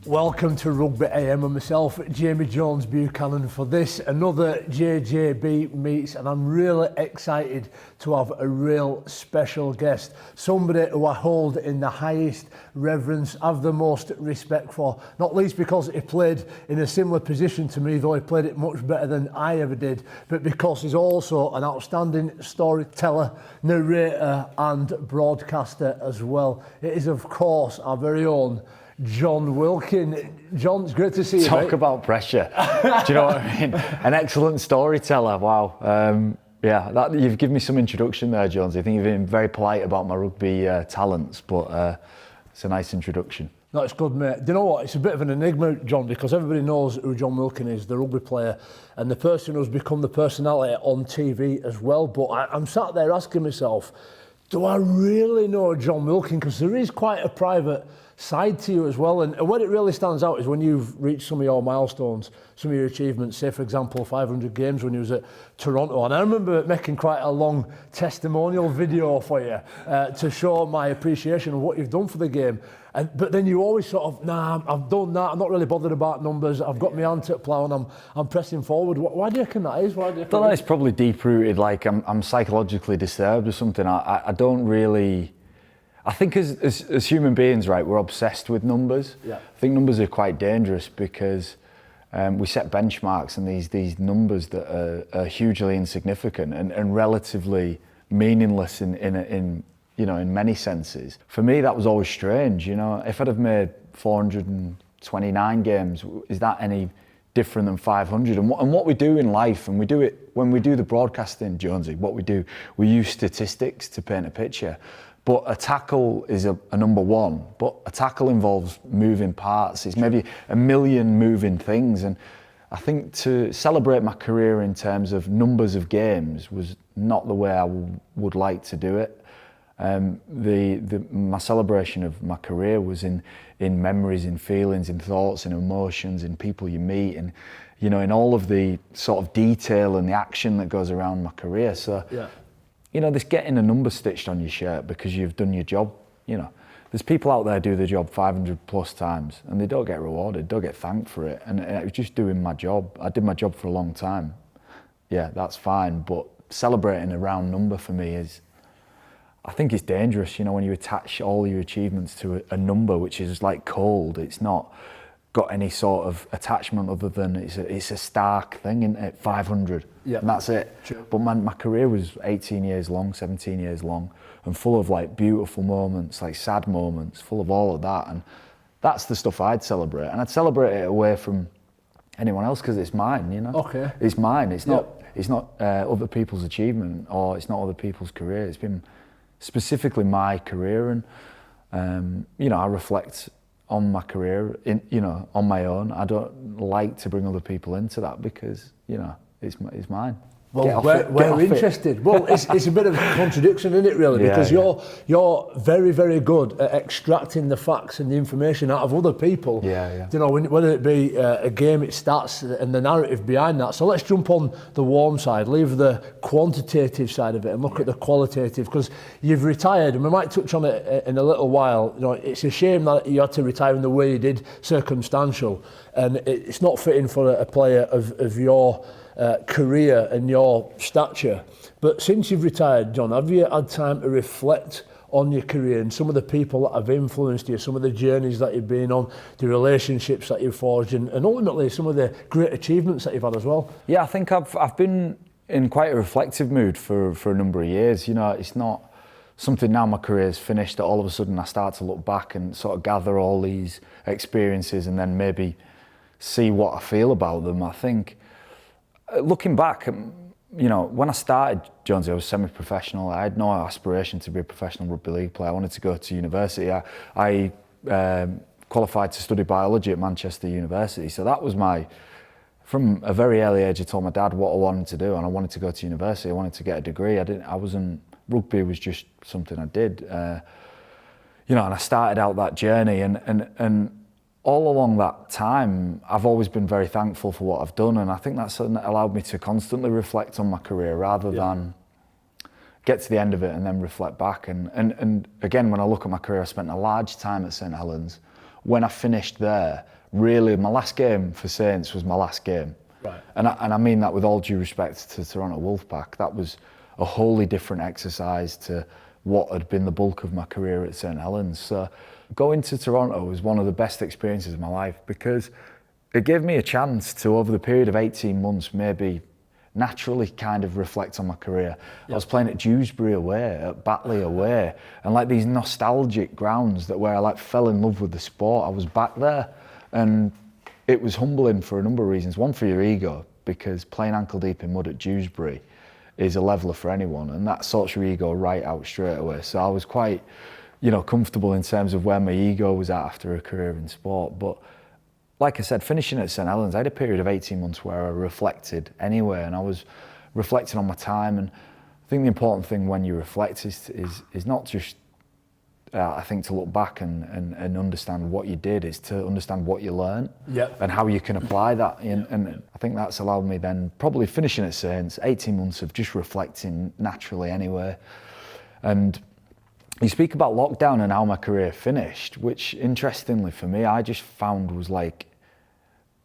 Welcome to Rugby AM and myself, Jjb Jones Buchanan, for this, another Jjb Meets, and I'm really excited to have a real special guest, somebody who I hold in the highest reverence, have the most respect for, not least because he played in a similar position to me, though he played it much better than I ever did, but because he's also an outstanding storyteller, narrator and broadcaster as well. It is, of course, our very own Jon Wilkin. Jon, it's great to see you. Talk about pressure. Do you know what I mean? An excellent storyteller. Wow. You've given me some introduction there, Jones. I think you've been very polite about my rugby talents, but it's a nice introduction. No, it's good, mate. Do you know what? It's a bit of an enigma, Jon, because everybody knows who Jon Wilkin is, the rugby player, and the person who's become the personality on TV as well. But I'm sat there asking myself, do I really know Jon Wilkin? Because there is quite a private side to you as well, and when it really stands out is when you've reached some of your milestones, some of your achievements, say for example 500 games when you was at Toronto, and I remember making quite a long testimonial video for you to show my appreciation of what you've done for the game, but then you always sort of, nah, I've done that, I'm not really bothered about numbers, I've got my hand to the plough and I'm pressing forward. Why do you reckon that is? Why do you think it's probably deep rooted, like I'm psychologically disturbed or something. I don't really, I think as human beings, right, we're obsessed with numbers. Yeah. I think numbers are quite dangerous because we set benchmarks and these numbers that are hugely insignificant and relatively meaningless in many senses. For me, that was always strange. You know, if I'd have made 429 games, is that any different than 500? And what we do in life, and we do it when we do the broadcasting, Jonesy, what we do, we use statistics to paint a picture. But a tackle is a number one, but a tackle involves moving parts. It's maybe a million moving things. And I think to celebrate my career in terms of numbers of games was not the way I would like to do it. My celebration of my career was in memories, in feelings, in thoughts, in emotions, in people you meet, and in all of the sort of detail and the action that goes around my career. So. Yeah. This getting a number stitched on your shirt because you've done your job, there's people out there do the job 500 plus times and they don't get rewarded, don't get thanked for it. And it was just doing my job. I did my job for a long time. Yeah, that's fine. But celebrating a round number for me I think it's dangerous, when you attach all your achievements to a number, which is like cold. It's not got any sort of attachment other than it's a stark thing, isn't it? 500, yep. And that's it. True. But my career was 18 years long, 17 years long, and full of like beautiful moments, like sad moments, full of all of that. And that's the stuff I'd celebrate. And I'd celebrate it away from anyone else because it's mine, Okay. It's mine. It's not other people's achievement or it's not other people's career. It's been specifically my career, and I reflect on my career, on my own. I don't like to bring other people into that because, it's mine. Well, we're interested. Well, it's a bit of a contradiction, isn't it, really? Because you're very, very good at extracting the facts and the information out of other people. Yeah. Whether it be a game, it starts and the narrative behind that. So let's jump on the warm side, leave the quantitative side of it and look at the qualitative, because you've retired, and we might touch on it in a little while. It's a shame that you had to retire in the way you did, circumstantial, and it's not fitting for a player of your career and your stature. But since you've retired, Jon, have you had time to reflect on your career and some of the people that have influenced you, some of the journeys that you've been on, the relationships that you've forged, and ultimately some of the great achievements that you've had as well? Yeah, I think I've been in quite a reflective mood for a number of years. It's not something now my career's finished that all of a sudden I start to look back and sort of gather all these experiences and then maybe see what I feel about them. I think looking back, when I started, Jonesy, I was semi-professional. I had no aspiration to be a professional rugby league player. I wanted to go to university. I qualified to study biology at Manchester University. So that was from a very early age, I told my dad what I wanted to do, and I wanted to go to university. I wanted to get a degree. Rugby was just something I did. And I started out that journey, and all along that time, I've always been very thankful for what I've done, and I think that's something that allowed me to constantly reflect on my career rather than get to the end of it and then reflect back. And again, when I look at my career, I spent a large time at St Helens, when I finished there, really my last game for Saints was my last game. Right. And I mean that with all due respect to Toronto Wolfpack. That was a wholly different exercise to what had been the bulk of my career at St Helens. So going to Toronto was one of the best experiences of my life because it gave me a chance to, over the period of 18 months, maybe naturally kind of reflect on my career. Yep. I was playing at Dewsbury away, at Batley away, and like these nostalgic grounds that where I like fell in love with the sport. I was back there, and it was humbling for a number of reasons. One, for your ego, because playing ankle deep in mud at Dewsbury is a leveler for anyone, and that sorts your ego right out straight away. So I was quite, comfortable in terms of where my ego was at after a career in sport. But like I said, finishing at St Helens, I had a period of 18 months where I reflected anyway, and I was reflecting on my time. And I think the important thing when you reflect is not just, I think, to look back and understand what you did, is to understand what you learned. Yep. And how you can apply that. And I think that's allowed me then, probably finishing at Saints, 18 months of just reflecting naturally anyway. And you speak about lockdown and how my career finished, which interestingly for me, I just found was like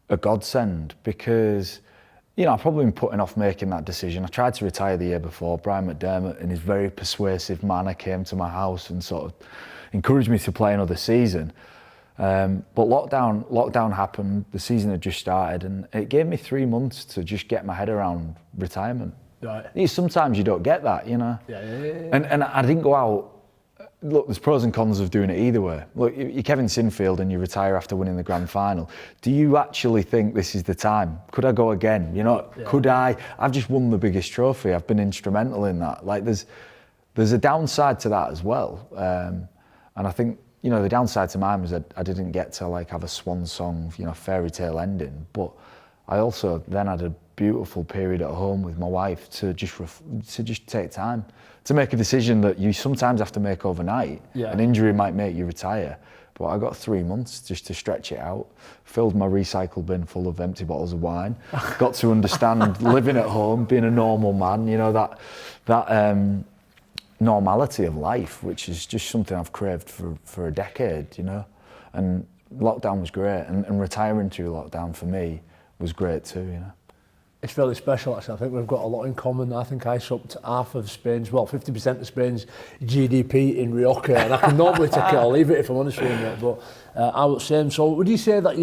a godsend because, I've probably been putting off making that decision. I tried to retire the year before. Brian McDermott, in his very persuasive manner, came to my house and sort of encouraged me to play another season. But lockdown happened, the season had just started, and it gave me 3 months to just get my head around retirement. Right. Sometimes you don't get that, Yeah. And I didn't go out. Look, there's pros and cons of doing it either way. Look, you're Kevin Sinfield and you retire after winning the grand final. Do you actually think this is the time? Could I go again? Could I? I've just won the biggest trophy. I've been instrumental in that. Like, there's a downside to that as well. And I think, the downside to mine was that I didn't get to like have a swan song, fairy tale ending. But I also then had a beautiful period at home with my wife to just take time to make a decision that you sometimes have to make overnight. Yeah. An injury might make you retire, but I got 3 months just to stretch it out, filled my recycle bin full of empty bottles of wine, got to understand living at home, being a normal man, that normality of life, which is just something I've craved for a decade, and lockdown was great, and retiring through lockdown for me was great too, It's really special, actually. I think we've got a lot in common. I think I supped half of Spain's, 50% of Spain's GDP in Rioja, and I can normally take it or leave it if I'm honest with you, mate, but I was saying, so would you say that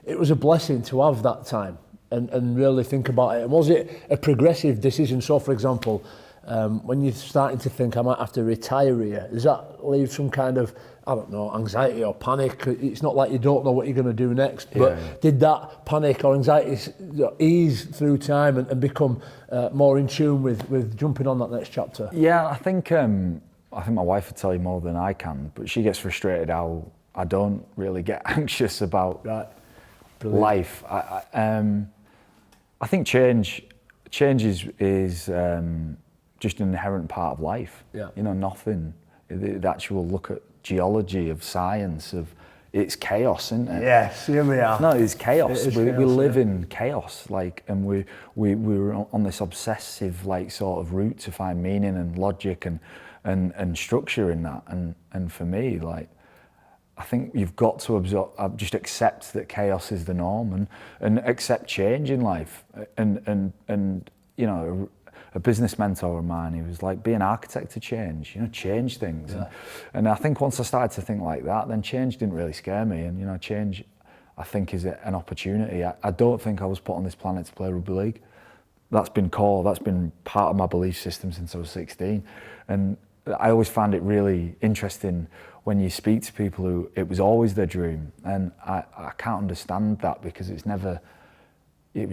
it was a blessing to have that time and really think about it? And was it a progressive decision? So, for example, when you're starting to think, I might have to retire here, does that leave some kind of, anxiety or panic? It's not like you don't know what you're going to do next, but did that panic or anxiety ease through time and become more in tune with jumping on that next chapter? Yeah, I think my wife would tell you more than I can, but she gets frustrated how I don't really get anxious about life. I think change is just an inherent part of life. Yeah. Nothing. The actual look at geology of science of it's chaos, isn't it? Yes, here we are. No, it's chaos. We live yeah. in chaos, and we're on this obsessive sort of route to find meaning and logic and structure in that. And for me, I think you've got to just accept that chaos is the norm and accept change in life. And a business mentor of mine, he was like, be an architect to change, change things. Yeah. And I think once I started to think like that, then change didn't really scare me. And, change, I think, is an opportunity. I don't think I was put on this planet to play rugby league. That's been core, that's been part of my belief system since I was 16. And I always found it really interesting when you speak to people who it was always their dream. And I can't understand that because it was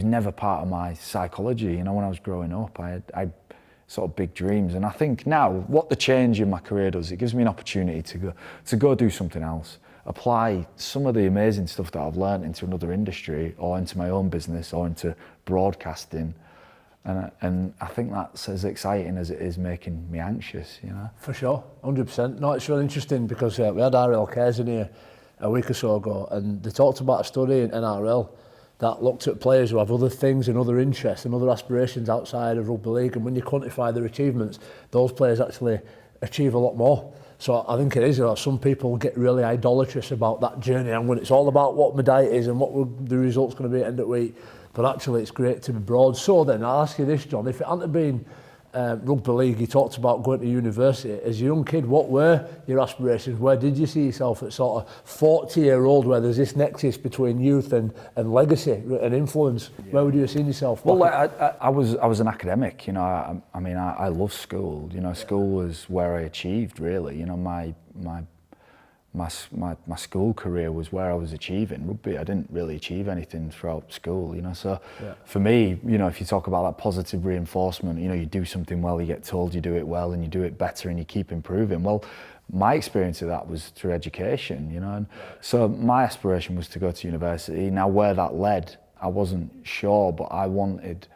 never part of my psychology. When I was growing up, I had sort of big dreams. And I think now what the change in my career does, it gives me an opportunity to go do something else, apply some of the amazing stuff that I've learned into another industry or into my own business or into broadcasting. And I think that's as exciting as it is making me anxious, For sure, 100%. No, it's really interesting because we had RL Cares in here a week or so ago, and they talked about a study in NRL that looked at players who have other things and other interests and other aspirations outside of rugby league, and when you quantify their achievements, those players actually achieve a lot more. So I think it is, some people get really idolatrous about that journey, and when it's all about what my diet is and what the result's going to be at the end of the week. But actually it's great to be broad. So then I'll ask you this, John, if it hadn't been rugby league, you talked about going to university. As a young kid, what were your aspirations? Where did you see yourself at sort of 40-year-old, where there's this nexus between youth and legacy and influence? Yeah. Where would you have seen yourself? Well, I was an academic, you know. I love school. You know, school was where I achieved, really. You know, my school career was where I was achieving. Rugby, I didn't really achieve anything throughout school, you know. So for me, you know, if you talk about that positive reinforcement, you know, you do something well, you get told you do it well, and you do it better, and you keep improving. Well, my experience of that was through education, you know. And so my aspiration was to go to university. Now, where that led, I wasn't sure, but I wanted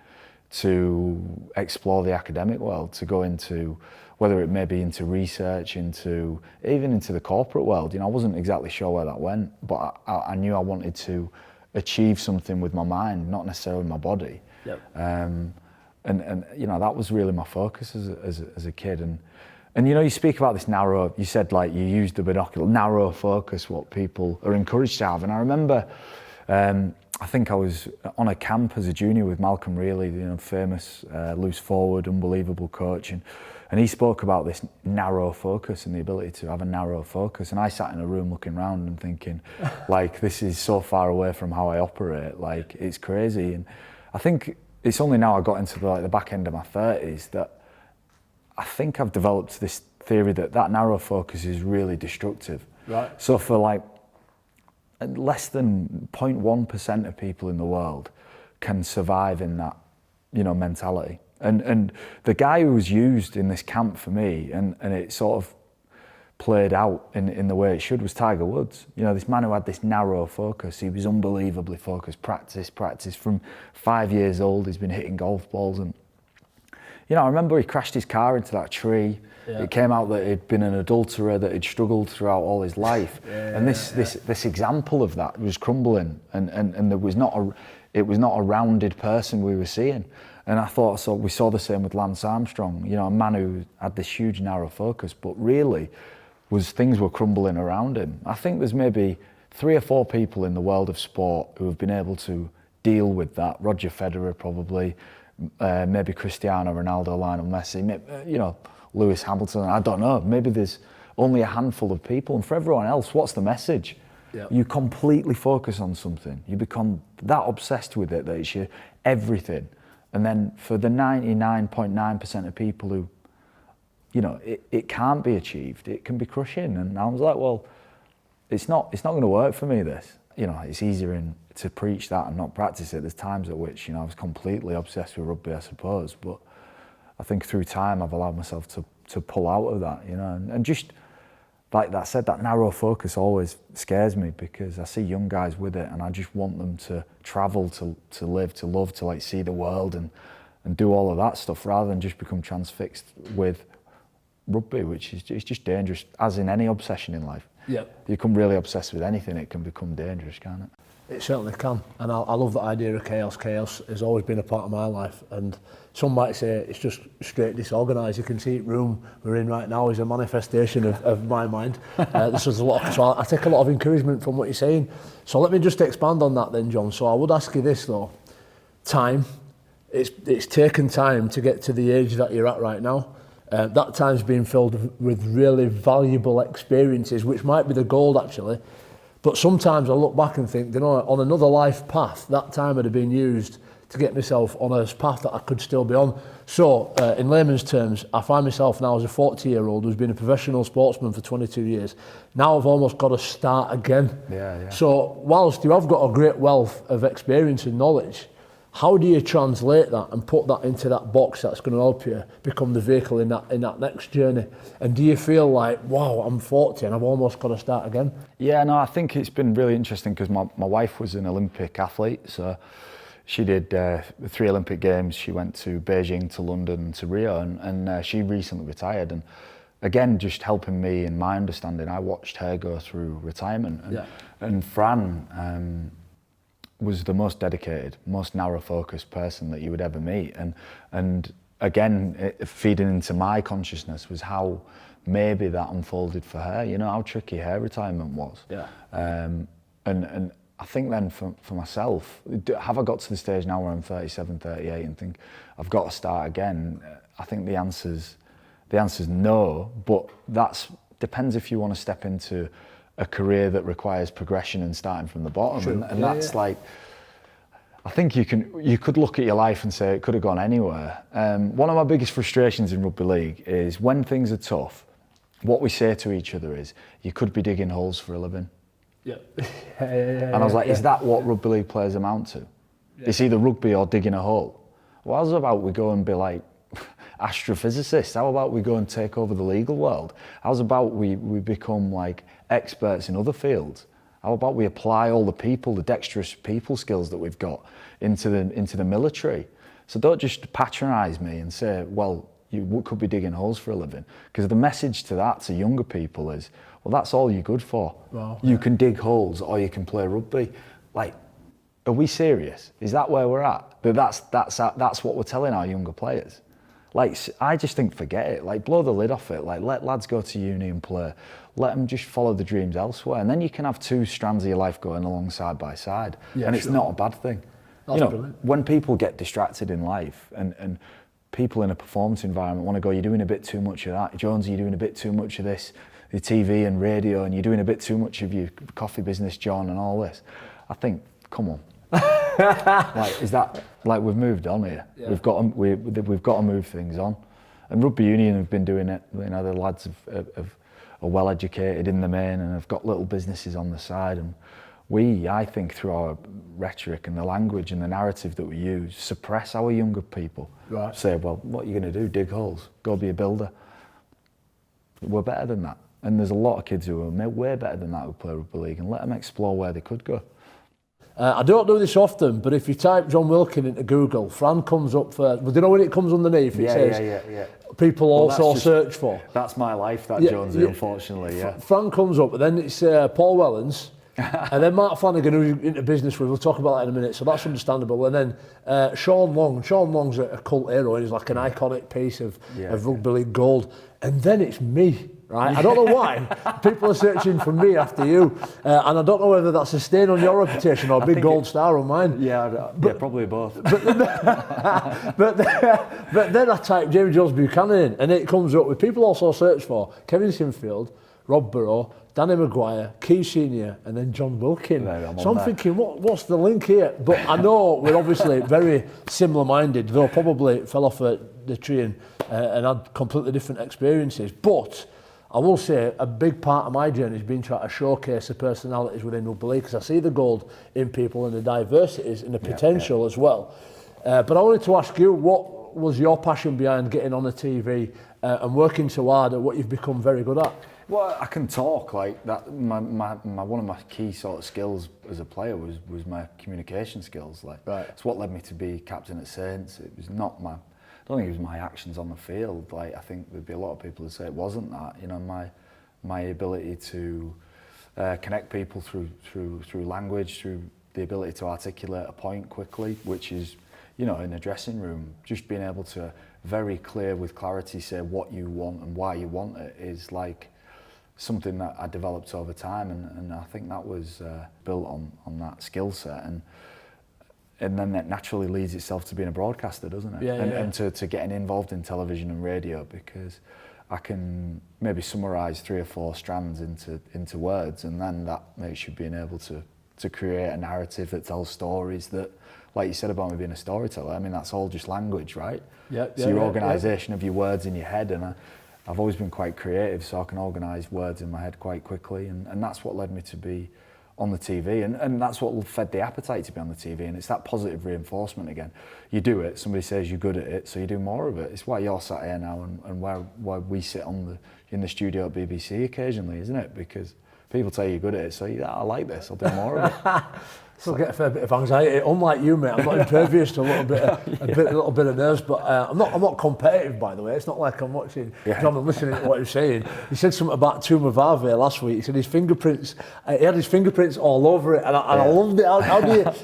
to explore the academic world, to go into, whether it may be into research, even into the corporate world. You know, I wasn't exactly sure where that went, but I knew I wanted to achieve something with my mind, not necessarily my body. Yep. And you know, that was really my focus as a kid. And you know, you speak about this narrow, you said like you used the binocular, narrow focus, what people are encouraged to have. And I remember, I think I was on a camp as a junior with Malcolm Reilly, you know, famous loose forward, unbelievable coach, and he spoke about this narrow focus and the ability to have a narrow focus. And I sat in a room looking around and thinking, like, this is so far away from how I operate. Like, it's crazy. And I think it's only now I got into the back end of my 30s that I think I've developed this theory that narrow focus is really destructive. Right. So for like less than 0.1% of people in the world can survive in that, you know, mentality. And the guy who was used in this camp for me, and it sort of played out in the way it should, was Tiger Woods. You know, this man who had this narrow focus. He was unbelievably focused. Practice. From 5 years old, he's been hitting golf balls. And, you know, I remember he crashed his car into that tree. Yeah. It came out that he'd been an adulterer, that he'd struggled throughout all his life. And this example of that was crumbling, and there was it was not a rounded person we were seeing. And I thought, so we saw the same with Lance Armstrong, you know, a man who had this huge narrow focus, but really things were crumbling around him. I think there's maybe 3 or 4 people in the world of sport who have been able to deal with that. Roger Federer probably, maybe Cristiano Ronaldo, Lionel Messi, you know, Lewis Hamilton, I don't know. Maybe there's only a handful of people. And for everyone else, what's the message? Yep. You completely focus on something. You become that obsessed with it that it's your everything. And then for the 99.9% of people who, you know, it can't be achieved, it can be crushing. And I was like, well, it's not going to work for me, this. You know, it's easier to preach that and not practice it. There's times at which, you know, I was completely obsessed with rugby, I suppose. But I think through time, I've allowed myself to pull out of that, you know, and just, like that said, that narrow focus always scares me, because I see young guys with it, and I just want them to travel, to live, to love, to like see the world and do all of that stuff, rather than just become transfixed with rugby, which is it's just dangerous, as in any obsession in life. Yeah. If you become really obsessed with anything, it can become dangerous, can't it? It certainly can, and I love the idea of chaos. Chaos has always been a part of my life, and some might say it's just straight disorganised. You can see the room we're in right now is a manifestation of my mind. This is a lot. So I take a lot of encouragement from what you're saying. So let me just expand on that then, John. So I would ask you this though: time. It's taken time to get to the age that you're at right now. That time's been filled with really valuable experiences, which might be the gold actually. But sometimes I look back and think, you know, on another life path, that time would have been used to get myself on a path that I could still be on. So, in layman's terms, I find myself now as a 40-year-old who's been a professional sportsman for 22 years. Now I've almost got to start again. Yeah. So, whilst you have got a great wealth of experience and knowledge, how do you translate that and put that into that box that's going to help you become the vehicle in that next journey? And do you feel like, wow, I'm 40 and I've almost got to start again? Yeah, no, I think it's been really interesting, because my wife was an Olympic athlete, so she did 3 Olympic Games. She went to Beijing, to London, to Rio, and she recently retired. And again, just helping me in my understanding, I watched her go through retirement. And Fran was the most dedicated, most narrow-focused person that you would ever meet. And again, feeding into my consciousness was how maybe that unfolded for her. You know how tricky her retirement was. Yeah. And I think then for myself, have I got to the stage now where I'm 37, 38 and think I've got to start again? I think the answer's no, but that depends if you want to step into a career that requires progression and starting from the bottom. True. And that's like, I think you could look at your life and say it could have gone anywhere. One of my biggest frustrations in rugby league is when things are tough, what we say to each other is, you could be digging holes for a living. Yeah. And I was like, is that what rugby league players amount to? Yeah. It's either rugby or digging a hole. Well, how's about we go and be like astrophysicists? How about we go and take over the legal world? How's about we become like experts in other fields? How about we apply all the dexterous people skills that we've got into the military? So don't just patronise me and say, well, you could be digging holes for a living. Because the message to that, to younger people is, well, that's all you're good for. Wow, you can dig holes or you can play rugby. Like, are we serious? Is that where we're at? That's what we're telling our younger players. Like, I just think forget it. Like, blow the lid off it. Like, let lads go to uni and play. Let them just follow the dreams elsewhere. And then you can have two strands of your life going along side by side. Yeah, and it's not a bad thing. That's brilliant. When people get distracted in life and people in a performance environment want to go, you're doing a bit too much of that. Jonesy, you're doing a bit too much of this, your TV and radio, and you're doing a bit too much of your coffee business, John, and all this. I think, come on. Like, is that, like, we've moved on here. Yeah. We've got to move things on. And rugby union have been doing it. You know, the lads are well educated in the main and have got little businesses on the side. And I think through our rhetoric and the language and the narrative that we use, suppress our younger people. Right. Say, well, what are you going to do? Dig holes? Go be a builder? We're better than that. And there's a lot of kids who are way better than that who play rugby league, and let them explore where they could go. I don't do this often, but if you type Jon Wilkin into Google, Fran comes up first. But do you know when it comes underneath? It says people also search for. That's my life, Jonesy, unfortunately, yeah. Fran comes up, and then it's Paul Wellens, and then Mark Flanagan, who you're into business with. We'll talk about that in a minute, so that's understandable. And then Sean Long. Sean Long's a cult hero, and he's like an iconic piece of rugby league gold. And then it's me. Right? I don't know why people are searching for me after you, and I don't know whether that's a stain on your reputation or a big gold star on mine. Yeah, probably both. But then I type James Jones Buchanan in, and it comes up with people also search for Kevin Sinfield, Rob Burrow, Danny Maguire, Keith Senior, and then Jon Wilkin. I'm thinking, what's the link here? But I know we're obviously very similar-minded, though probably fell off the tree and had completely different experiences. But I will say a big part of my journey has been trying to showcase the personalities within rugby league, because I see the gold in people and the diversities and the potential as well. But I wanted to ask you, what was your passion behind getting on the TV and working so hard at what you've become very good at? Well, I can talk like that. One of my key sort of skills as a player was my communication skills. Like, it's what led me to be captain at Saints. It was not I don't think it was my actions on the field. Like, I think there'd be a lot of people who say it wasn't that. You know, my ability to connect people through language, through the ability to articulate a point quickly, which is, you know, in a dressing room, just being able to very clear with clarity say what you want and why you want it is like something that I developed over time, and I think that was built on that skill set. And then that naturally leads itself to being a broadcaster, doesn't it? And to getting involved in television and radio, because I can maybe summarise 3 or 4 strands into words, and then that makes you being able to create a narrative that tells stories that, like you said about me being a storyteller, I mean, that's all just language, right? So your organisation of your words in your head, and I've always been quite creative, so I can organise words in my head quite quickly, and that's what led me to be on the TV, and that's what fed the appetite to be on the TV, and it's that positive reinforcement again. You do it, somebody says you're good at it, so you do more of it. It's why you're sat here now, and why we sit in the studio at BBC occasionally, isn't it? Because people tell you you're good at it, so I like this, I'll do more of it. Still get a fair bit of anxiety. Unlike you, mate, I'm not impervious to a little bit of nerves, but I'm not competitive, by the way. It's not like I'm watching John and listening to what he's saying. He said something about Tumavave last week. He said his fingerprints, he had his fingerprints all over it, and I loved it.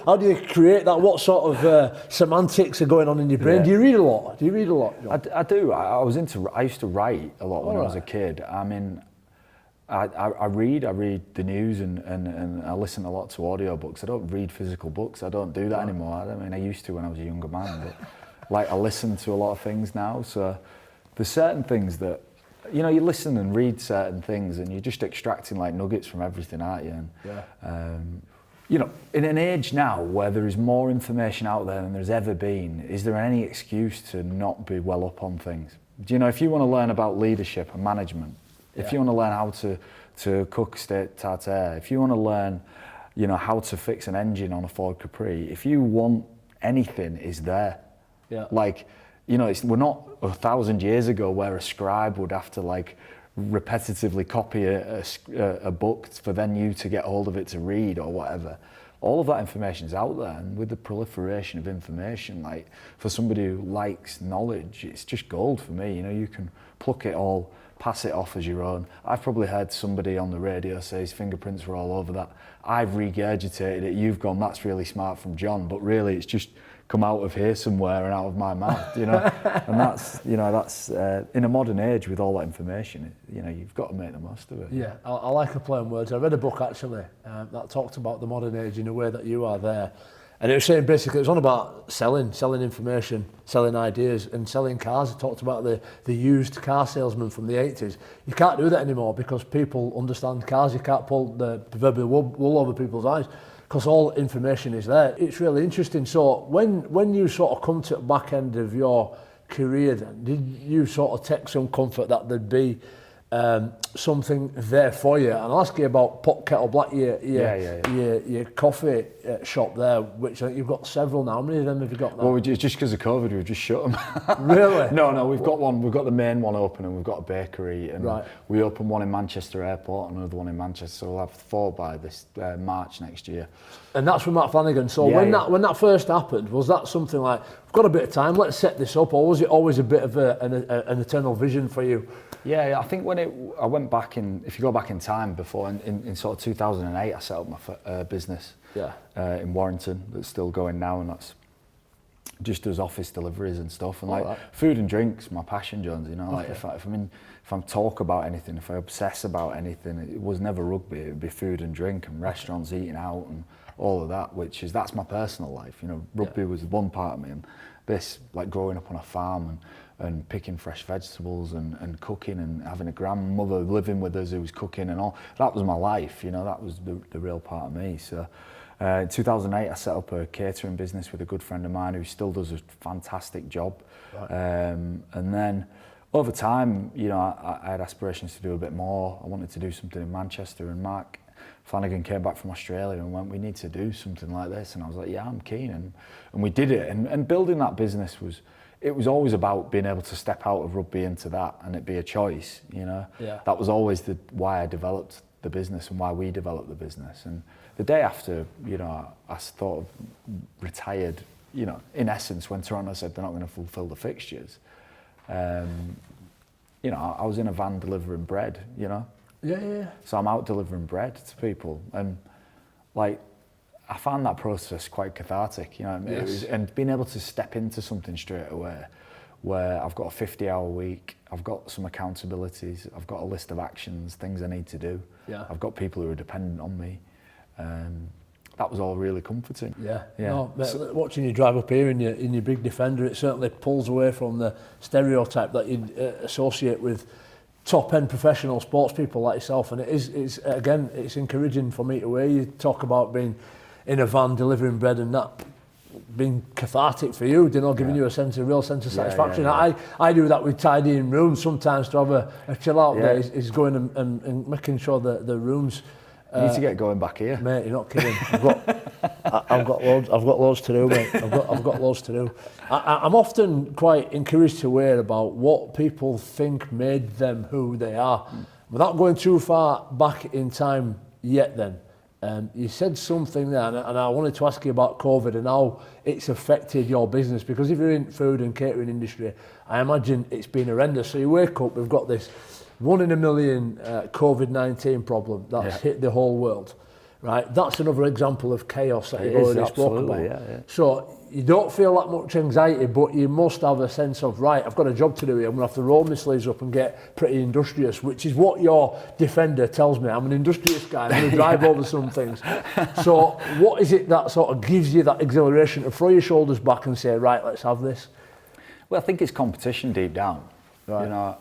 How do you create that? What sort of semantics are going on in your brain? Yeah. Do you read a lot? John? I do. I used to write a lot when I was a kid. I mean, I read the news and I listen a lot to audiobooks. I don't read physical books. I don't do that anymore. I mean, I used to when I was a younger man, but like I listen to a lot of things now. So there's certain things that, you know, you listen and read certain things and you're just extracting like nuggets from everything, aren't you? And, you know, in an age now where there is more information out there than there's ever been, is there any excuse to not be well up on things? Do you know, if you want to learn about leadership and management, if you want to learn how to cook steak tartare, if you want to learn, you know, how to fix an engine on a Ford Capri, if you want anything, is there. Yeah. Like, you know, we're not 1,000 years ago where a scribe would have to like repetitively copy a book for then you to get hold of it to read or whatever. All of that information is out there, and with the proliferation of information, like for somebody who likes knowledge, it's just gold for me. You know, you can pluck it all, pass it off as your own. I've probably heard somebody on the radio say his fingerprints were all over that. I've regurgitated it. You've gone, that's really smart from John, but really it's just come out of here somewhere and out of my mouth, you know. And that's, you know, that's in a modern age with all that information, you know, you've got to make the most of it. Yeah, I like a play on words. I read a book actually that talked about the modern age in a way that you are there. And it was saying basically, it was on about selling information, selling ideas and selling cars. It talked about the used car salesman from the 80s. You can't do that anymore because people understand cars. You can't pull the proverbial wool over people's eyes because all information is there. It's really interesting. So when you sort of come to the back end of your career then, did you sort of take some comfort that there'd be something there for you? And I'll ask you about Pot Kettle Black, your coffee shop there, which I think you've got several now. How many of them have you got now? Well, just because of COVID, we've just shut them. Really? No, we've got one. We've got the main one open, and we've got a bakery, and we opened one in Manchester Airport and another one in Manchester. So we'll have 4 by this March next year. And that's from Matt Flanagan. So when that first happened, was that something like, we've got a bit of time, let's set this up, or was it always a bit of an eternal vision for you? Yeah, I think I went back in, if you go back in time before, in sort of 2008, I set up my business in Warrington that's still going now, and that's just does office deliveries and stuff. And food and drinks, my passion, Jones, you know, like if I talk about anything, if I obsess about anything, it was never rugby, it would be food and drink and restaurants, eating out and all of that, that's my personal life. You know, rugby was one part of me, and this, like growing up on a farm and picking fresh vegetables and cooking and having a grandmother living with us who was cooking and all, that was my life, you know, that was the real part of me. So in 2008 I set up a catering business with a good friend of mine who still does a fantastic job. And then over time, you know, I had aspirations to do a bit more. I wanted to do something in Manchester, and Mark Flanagan came back from Australia and went, we need to do something like this. And I was like, yeah, I'm keen. And we did it. And building that business it was always about being able to step out of rugby into that and it be a choice, you know. Yeah. That was always why I developed the business and why we developed the business. And the day after, you know, I thought of retired, you know, in essence, when Toronto said they're not going to fulfill the fixtures, you know, I was in a van delivering bread, you know. Yeah. So I'm out delivering bread to people, and like, I found that process quite cathartic, you know what I mean? Yes. And being able to step into something straight away where I've got a 50-hour week, I've got some accountabilities, I've got a list of actions, things I need to do. Yeah. I've got people who are dependent on me. That was all really comforting. Yeah. No, watching you drive up here in your big Defender, it certainly pulls away from the stereotype that you associate with top-end professional sports people like yourself, and it's encouraging for me to hear you talk about being in a van delivering bread and that being cathartic for you, you know, giving you a real sense of satisfaction. I do that with tidying rooms sometimes to have a chill out day, is going and making sure that the rooms. You need to get going back here, mate. You're not kidding. I've got loads to do, mate. I've got loads to do. I'm often quite encouraged to hear about what people think made them who they are. Without going too far back in time yet then, you said something there, and I wanted to ask you about COVID and how it's affected your business, because if you're in food and catering industry, I imagine it's been horrendous. So you wake up, we've got this 1 in a million COVID-19 problem that's hit the whole world, right? That's another example of chaos that you've already spoke about. Yeah. So you don't feel that much anxiety, but you must have a sense of, right, I've got a job to do here. I'm going to have to roll my sleeves up and get pretty industrious, which is what your defender tells me. I'm an industrious guy. I'm going to drive over some things. So what is it that sort of gives you that exhilaration to throw your shoulders back and say, right, let's have this? Well, I think it's competition deep down. Right. You know,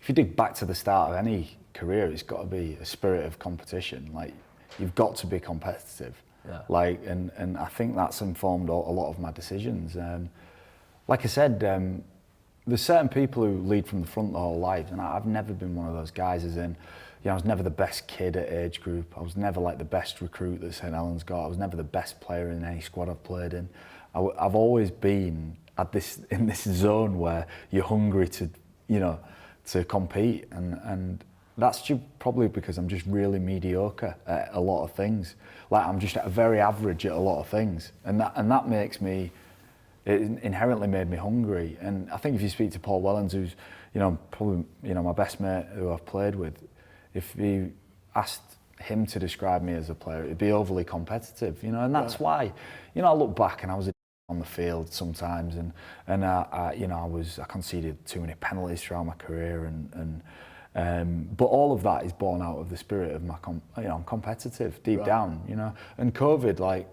if you dig back to the start of any career, it's got to be a spirit of competition. Like, you've got to be competitive. Yeah. Like, and I think that's informed a lot of my decisions. Like I said, there's certain people who lead from the front their whole lives, and I've never been one of those guys, as in, you know, I was never the best kid at age group. I was never like the best recruit that St Helens got. I was never the best player in any squad I've played in. I've always been in this zone where you're hungry to, you know, to compete, and that's just probably because I'm just really mediocre at a lot of things. Like, I'm just very average at a lot of things, and that makes me, it inherently made me hungry. And I think if you speak to Paul Wellens, who's, you know, probably, you know, my best mate who I've played with, if you asked him to describe me as a player, it'd be overly competitive, you know, and that's why, you know, I look back and I was on the field sometimes, and I you know, I conceded too many penalties throughout my career, but all of that is born out of the spirit of my, you know, I'm competitive deep down, you know. And COVID, like,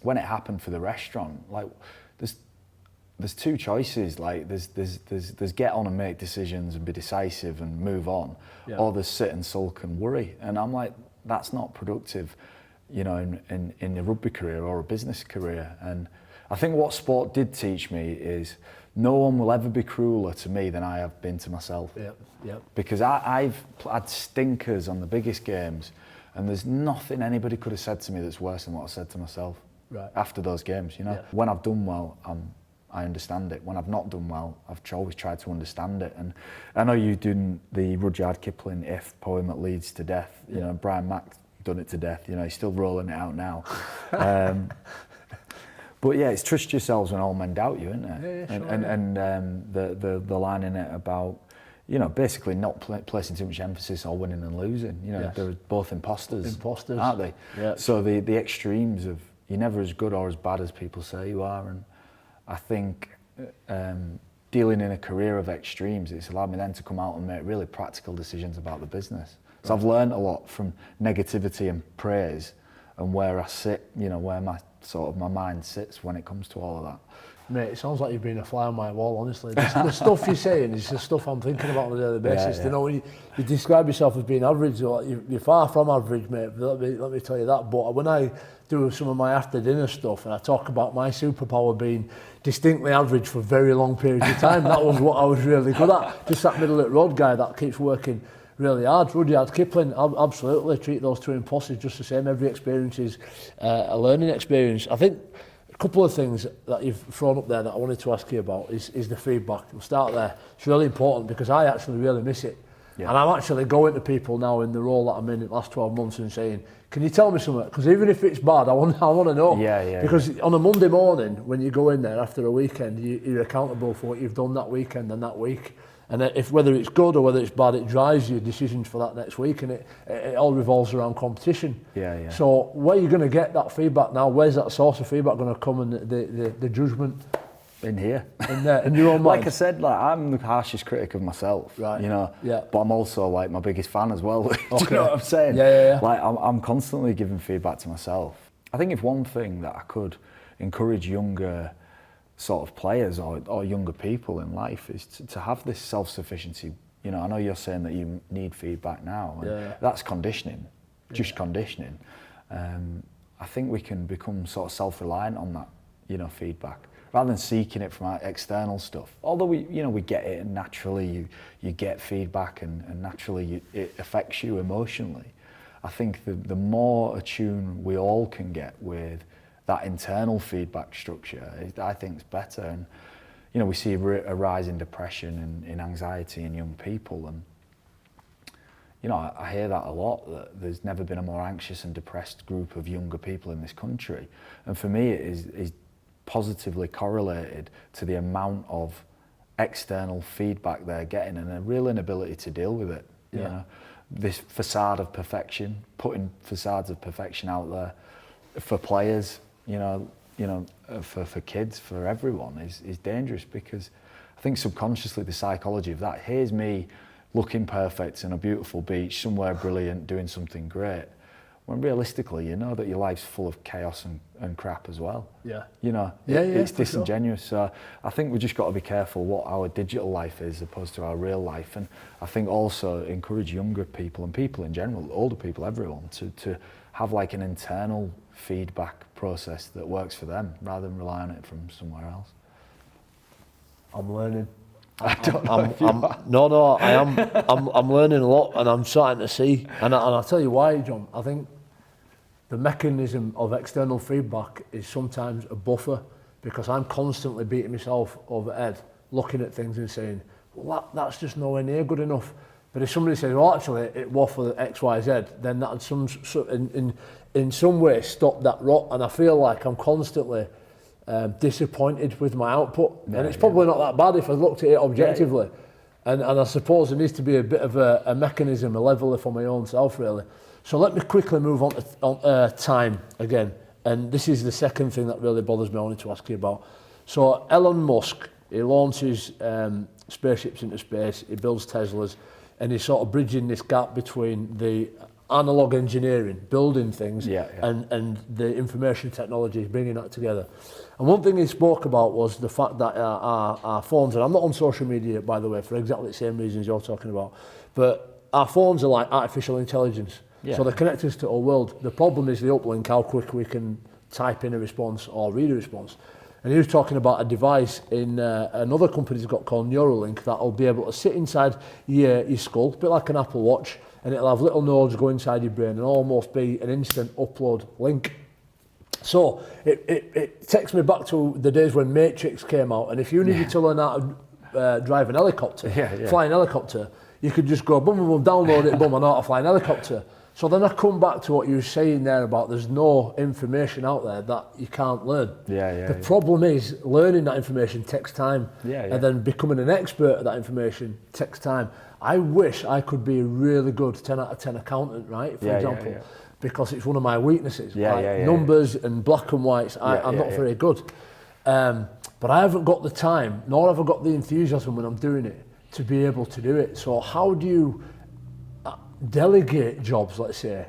when it happened for the restaurant, like, there's two choices. Like, there's get on and make decisions and be decisive and move on, or there's sit and sulk and worry. And I'm like, that's not productive, you know, in a rugby career or a business career. And I think what sport did teach me is no one will ever be crueler to me than I have been to myself. Because I've had stinkers on the biggest games, and there's nothing anybody could have said to me that's worse than what I said to myself after those games, you know. When I've done well, I understand it. When I've not done well, I've always tried to understand it. And I know you doing the Rudyard Kipling If poem that leads to death, you know, Brian Mack done it to death, you know, he's still rolling it out now. But yeah, it's trust yourselves when all men doubt you, isn't it? And the line in it about, you know, basically not placing too much emphasis on winning and losing. You know, they're both imposters, aren't they? So the extremes of, you're never as good or as bad as people say you are. And I think dealing in a career of extremes, it's allowed me then to come out and make really practical decisions about the business. So I've learned a lot from negativity and praise, and where I sit, you know, where my mind sits when it comes to all of that. Mate, it sounds like you've been a fly on my wall, honestly. The stuff you're saying is the stuff I'm thinking about on a daily basis. You know, when you describe yourself as being average, you're far from average, mate. Let me tell you that. But when I do some of my after dinner stuff and I talk about my superpower being distinctly average for very long periods of time, that was what I was really good at. Just that middle of the road guy that keeps working really hard. Rudyard Kipling, absolutely treat those two imposters just the same. Every experience is a learning experience. I think a couple of things that you've thrown up there that I wanted to ask you about is the feedback. We'll start there. It's really important because I actually really miss it. And I'm actually going to people now in the role that I'm in the last 12 months and saying, can you tell me something? Because even if it's bad, I want to know. Because on a Monday morning, when you go in there after a weekend, you're accountable for what you've done that weekend and that week. And if whether it's good or whether it's bad, it drives your decisions for that next week, and it all revolves around competition. So where are you going to get that feedback now? Where's that source of feedback going to come, and the judgment? In here. In there, in your own mind. Like I said, like, I'm the harshest critic of myself, you know, but I'm also like my biggest fan as well. Do you know what I'm saying? Like, I'm constantly giving feedback to myself. I think if one thing that I could encourage younger sort of players or younger people in life is to have this self-sufficiency. You know, I know you're saying that you need feedback now, and that's conditioning, just conditioning. I think we can become sort of self-reliant on that, you know, feedback, rather than seeking it from external stuff. Although we get it, and naturally you get feedback, and naturally it affects you emotionally. I think the more attuned we all can get with that internal feedback structure, I think, is better. And you know, we see a rise in depression and in anxiety in young people, and you know, I hear that a lot, that there's never been a more anxious and depressed group of younger people in this country. And for me, it is positively correlated to the amount of external feedback they're getting and a real inability to deal with it. You know, this facade of perfection, putting facades of perfection out there for players, for kids, for everyone is dangerous, because I think subconsciously the psychology of that, here's me looking perfect in a beautiful beach, somewhere brilliant, doing something great. When realistically, you know that your life's full of chaos and crap as well. Yeah. You know, it's disingenuous. Sure. So I think we just got to be careful what our digital life is opposed to our real life. And I think also encourage younger people and people in general, older people, everyone, to have like an internal feedback process that works for them rather than rely on it from somewhere else. I'm learning. I am. I'm learning a lot, and I'm starting to see. And I'll tell you why, John. I think the mechanism of external feedback is sometimes a buffer, because I'm constantly beating myself over the head, looking at things and saying, well, that's just nowhere near good enough. But if somebody says, well, actually, it was for X, Y, Z, then that in some way stop that rot. And I feel like I'm constantly disappointed with my output. And it's probably not that bad if I looked at it objectively. And I suppose there needs to be a bit of a mechanism, a leveler for my own self, really. So let me quickly move on to time again. And this is the second thing that really bothers me, I wanted to ask you about. So Elon Musk, he launches spaceships into space, he builds Teslas, and he's sort of bridging this gap between the analog engineering, building things, and the information technology, bringing that together. And one thing he spoke about was the fact that our phones, and I'm not on social media, by the way, for exactly the same reasons you're talking about, but our phones are like artificial intelligence. So they connect us to our world. The problem is the uplink, how quick we can type in a response or read a response. And he was talking about a device in another company he's got called Neuralink that will be able to sit inside your skull, a bit like an Apple Watch, and it'll have little nodes go inside your brain and almost be an instant upload link. So it takes me back to the days when Matrix came out, and if you needed to learn how to drive an helicopter, fly an helicopter, you could just go boom, boom, boom, download it, boom, I know how to fly an helicopter. So then I come back to what you were saying there about there's no information out there that you can't learn. The problem is learning that information takes time, and then becoming an expert at that information takes time. I wish I could be a really good 10 out of 10 accountant, right, for example, because it's one of my weaknesses. Numbers and black and whites, I'm not very good. But I haven't got the time, nor have I got the enthusiasm when I'm doing it to be able to do it. So how do you delegate jobs, let's say,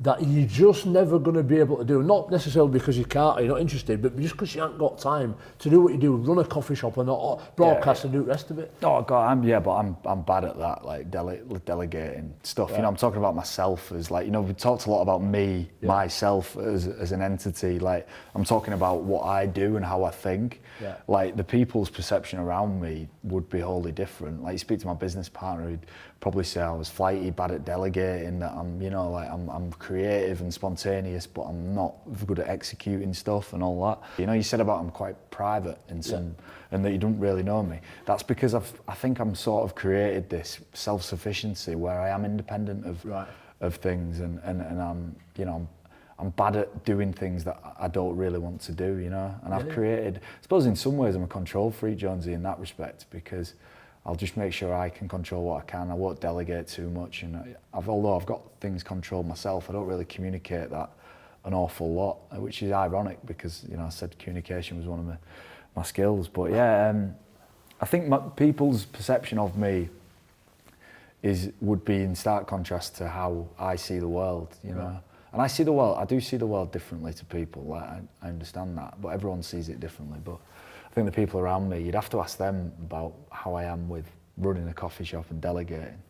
that you're just never going to be able to do, not necessarily because you can't or you're not interested, but just because you haven't got time to do what you do, run a coffee shop and not broadcast and do the rest of it? Oh God, I'm bad at that, like delegating stuff. You know, I'm talking about myself as like, you know, we talked a lot about me, myself as an entity. Like I'm talking about what I do and how I think. Like the people's perception around me would be wholly different. Like you speak to my business partner, who'd probably say I was flighty, bad at delegating, that I'm, you know, like I'm creative and spontaneous, but I'm not good at executing stuff and all that. You know, you said about I'm quite private in some, and that you don't really know me. That's because I think I'm sort of created this self-sufficiency where I am independent of things, and I'm, you know, I'm bad at doing things that I don't really want to do, you know. And I've created, I suppose in some ways I'm a control freak, Jonesy, in that respect, because I'll just make sure I can control what I can. I won't delegate too much. And although I've got things controlled myself, I don't really communicate that an awful lot, which is ironic because, you know, I said communication was one of my skills. But I think people's perception of me would be in stark contrast to how I see the world, you know. And I do see the world differently to people. Like, I understand that, but everyone sees it differently. But I think the people around me, you'd have to ask them about how I am with running a coffee shop and delegating.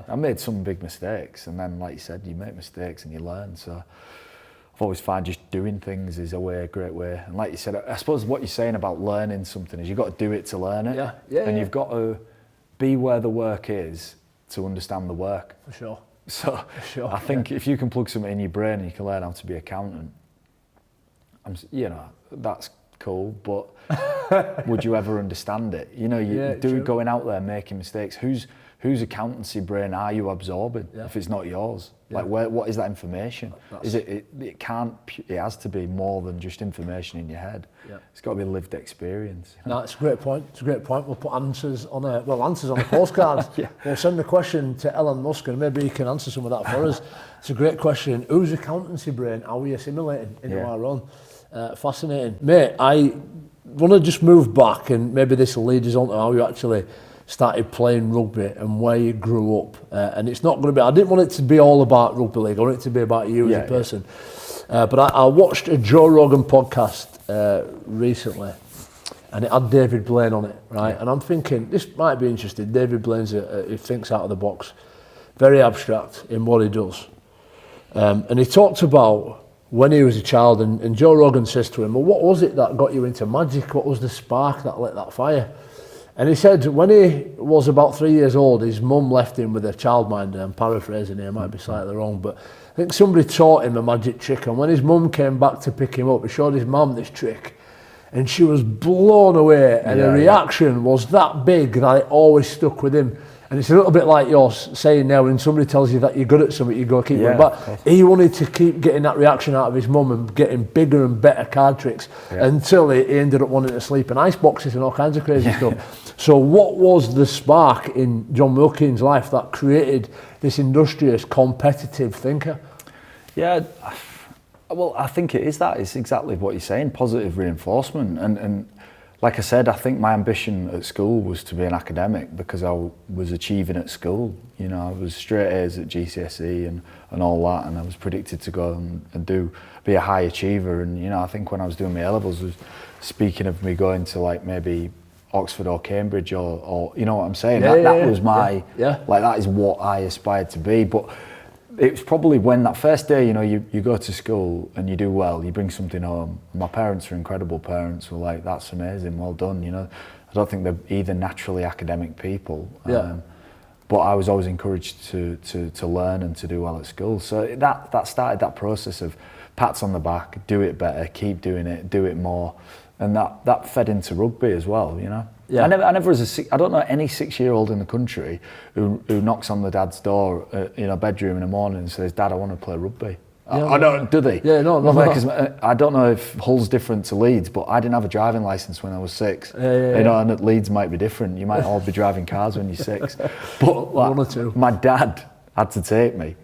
I made some big mistakes, and then, like you said, you make mistakes and you learn. So I've always found just doing things is a great way. And like you said, I suppose what you're saying about learning something is you've got to do it to learn it. And you've got to be where the work is to understand the work. For sure. So I think if you can plug something in your brain and you can learn how to be an accountant, you know, that's cool, but would you ever understand it? You know, going out there making mistakes. Who's whose accountancy brain are you absorbing if it's not yours? Like, what is that information? It can't, it has to be more than just information in your head. It's got to be lived experience. No, it's a great point. It's a great point. We'll put answers on a postcard. We'll send the question to Elon Musk and maybe he can answer some of that for us. It's a great question. Whose accountancy brain are we assimilating into our own? Fascinating. Mate, I want to just move back, and maybe this will lead us on to how you actually started playing rugby and where you grew up. And it's not going to be, I didn't want it to be all about rugby league. I want it to be about you as a person. But I watched a Joe Rogan podcast recently, and it had David Blaine on it, right? And I'm thinking, this might be interesting. David Blaine's he thinks out of the box, very abstract in what he does. And he talked about when he was a child, and Joe Rogan says to him, well, what was it that got you into magic? What was the spark that lit that fire? And he said when he was about 3 years old, his mum left him with a childminder. I'm paraphrasing here, I might be slightly wrong, but I think somebody taught him a magic trick, and when his mum came back to pick him up, he showed his mum this trick, and she was blown away, and her reaction was that big that it always stuck with him. And it's a little bit like you're saying now, when somebody tells you that you're good at something, you go keep going back. He wanted to keep getting that reaction out of his mum and getting bigger and better card tricks until he ended up wanting to sleep in ice boxes and all kinds of crazy stuff. So what was the spark in Jon Wilkin's life that created this industrious, competitive thinker? Yeah, well, I think it is that. It's exactly what you're saying, positive reinforcement. And like I said, I think my ambition at school was to be an academic because I was achieving at school. You know, I was straight A's at GCSE and all that, and I was predicted to go and be a high achiever. And, you know, I think when I was doing my A-levels, was speaking of me going to like maybe Oxford or Cambridge or you know what I'm saying? That was my, like that is what I aspired to be. But it was probably when that first day, you know, you go to school and you do well, you bring something home. My parents are incredible parents, were like, that's amazing, well done, you know. I don't think they're either naturally academic people, but I was always encouraged to learn and to do well at school. So that started that process of pats on the back, do it better, keep doing it, do it more. And that fed into rugby as well, you know. I never I don't know any 6-year-old in the country who knocks on the dad's door in a bedroom in the morning and says, Dad, I want to play rugby. I don't, do they? Yeah, no. Because I don't know if Hull's different to Leeds, but I didn't have a driving licence when I was 6. You know, and at Leeds might be different. You might all be driving cars when you're 6. But like, 1 or 2. My dad had to take me,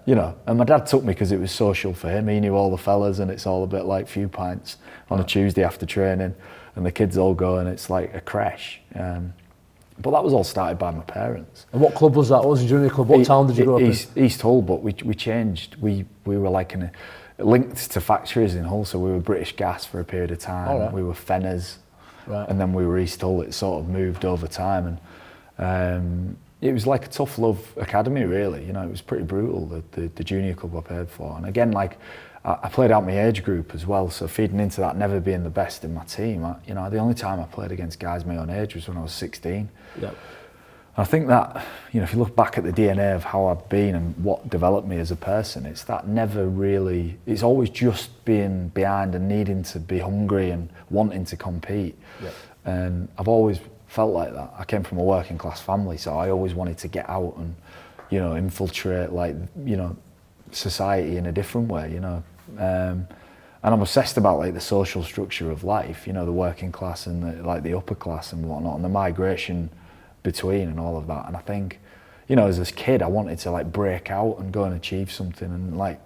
you know, and my dad took me because it was social for him. He knew all the fellas, and it's all a bit like few pints on a Tuesday after training, and the kids all go, and it's like a crash. But that was all started by my parents. And what club was that? What was the junior club? What town did you go up in? East Hull, but we changed. We were like linked to factories in Hull, so we were British Gas for a period of time. We were Fenners, and then we were East Hull. It sort of moved over time, and it was like a tough love academy, really. You know, it was pretty brutal, the junior club I played for. And again, like, I played out my age group as well, so feeding into that, never being the best in my team. You know, the only time I played against guys my own age was when I was 16. I think that, you know, if you look back at the DNA of how I've been and what developed me as a person, it's that never really, it's always just being behind and needing to be hungry and wanting to compete. And I've always felt like that. I came from a working class family, so I always wanted to get out and, you know, infiltrate, like, you know, society in a different way, you know. And I'm obsessed about like the social structure of life, you know, the working class and the upper class and whatnot, and the migration between and all of that. And I think, you know, as a kid, I wanted to like break out and go and achieve something and like,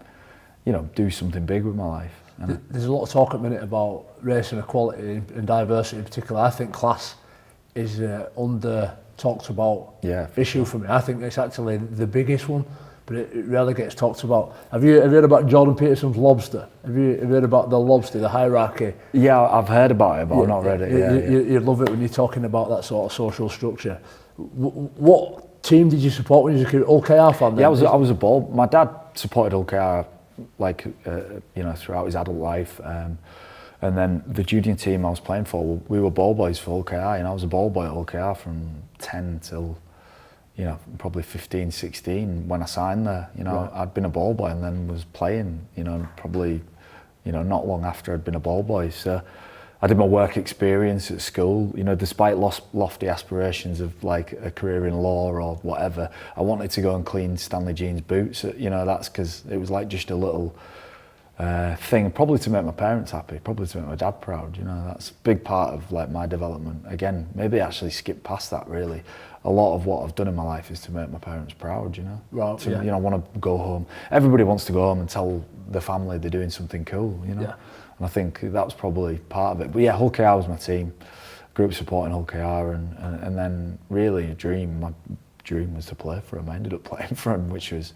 you know, do something big with my life. And there's a lot of talk at the minute about race and equality and diversity in particular. I think class is under talked about issue for me. I think it's actually the biggest one, but it rarely gets talked about. Have you heard about Jordan Peterson's Lobster? Have you heard about the Lobster, the hierarchy? Yeah, I've heard about it, but I've not read it. You love it when you're talking about that sort of social structure. What team did you support when you were a kid? Hull KR fan? Yeah, I was a ball. My dad supported Hull KR like you know, throughout his adult life. And then the junior team I was playing for, we were ball boys for Hull KR, and I was a ball boy at Hull KR from 10 till, you know, probably 15, 16 when I signed there. You know, I'd been a ball boy and then was playing, you know, probably, you know, not long after I'd been a ball boy. So I did my work experience at school. You know, despite lofty aspirations of like a career in law or whatever, I wanted to go and clean Stanley Jeans boots. You know, that's because it was like just a little thing, probably to make my parents happy, probably to make my dad proud. You know, that's a big part of like my development. Again, maybe actually skip past that really. A lot of what I've done in my life is to make my parents proud, you know. Right, to, yeah. You know, I want to go home. Everybody wants to go home and tell the family they're doing something cool, you know. Yeah. And I think that was probably part of it. But yeah, Hull KR was my team. Grew up supporting Hull KR, and then really my dream was to play for him. I ended up playing for him, which was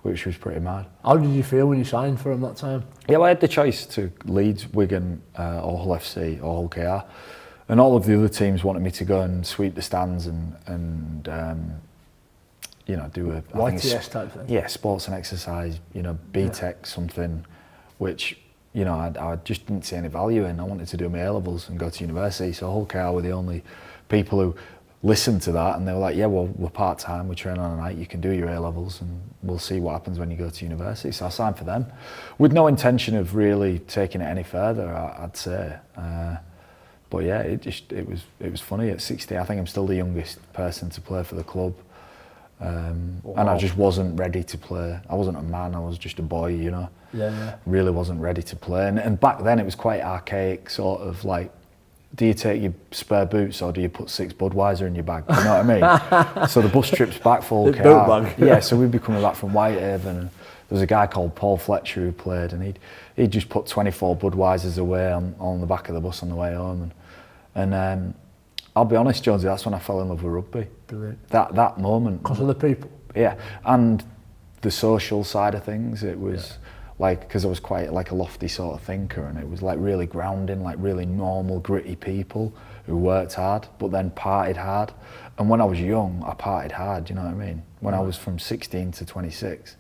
pretty mad. How did you feel when you signed for him that time? Yeah, well, I had the choice to Leeds, Wigan, or Hull FC or Hull KR. And all of the other teams wanted me to go and sweep the stands and you know, do a YTS type thing. Yeah, sports and exercise, you know, BTEC something, which, you know, I just didn't see any value in. I wanted to do my A-levels and go to university. So Hull KR were the only people who listened to that, and they were like, yeah, well, we're part-time, we train on a night, you can do your A-levels and we'll see what happens when you go to university. So I signed for them with no intention of really taking it any further, I'd say. But yeah, it was funny at 60. I think I'm still the youngest person to play for the club. And I just wasn't ready to play. I wasn't a man, I was just a boy, you know. Yeah. Really wasn't ready to play. And back then it was quite archaic, sort of like, do you take your spare boots or do you put 6 Budweiser in your bag? You know what I mean? So the bus trips back for Hull KR. Boot bag. Yeah, so we'd be coming back from Whitehaven, and there was a guy called Paul Fletcher who played, and he'd just put 24 Budweisers away on the back of the bus on the way home. And I'll be honest, Jonesy, that's when I fell in love with rugby. Brilliant. That moment. Because of the people. Yeah, and the social side of things, it was like, because I was quite like a lofty sort of thinker, and it was like really grounding, like really normal, gritty people who worked hard, but then partied hard. And when I was young, I partied hard, you know what I mean? When I was from 16 to 26,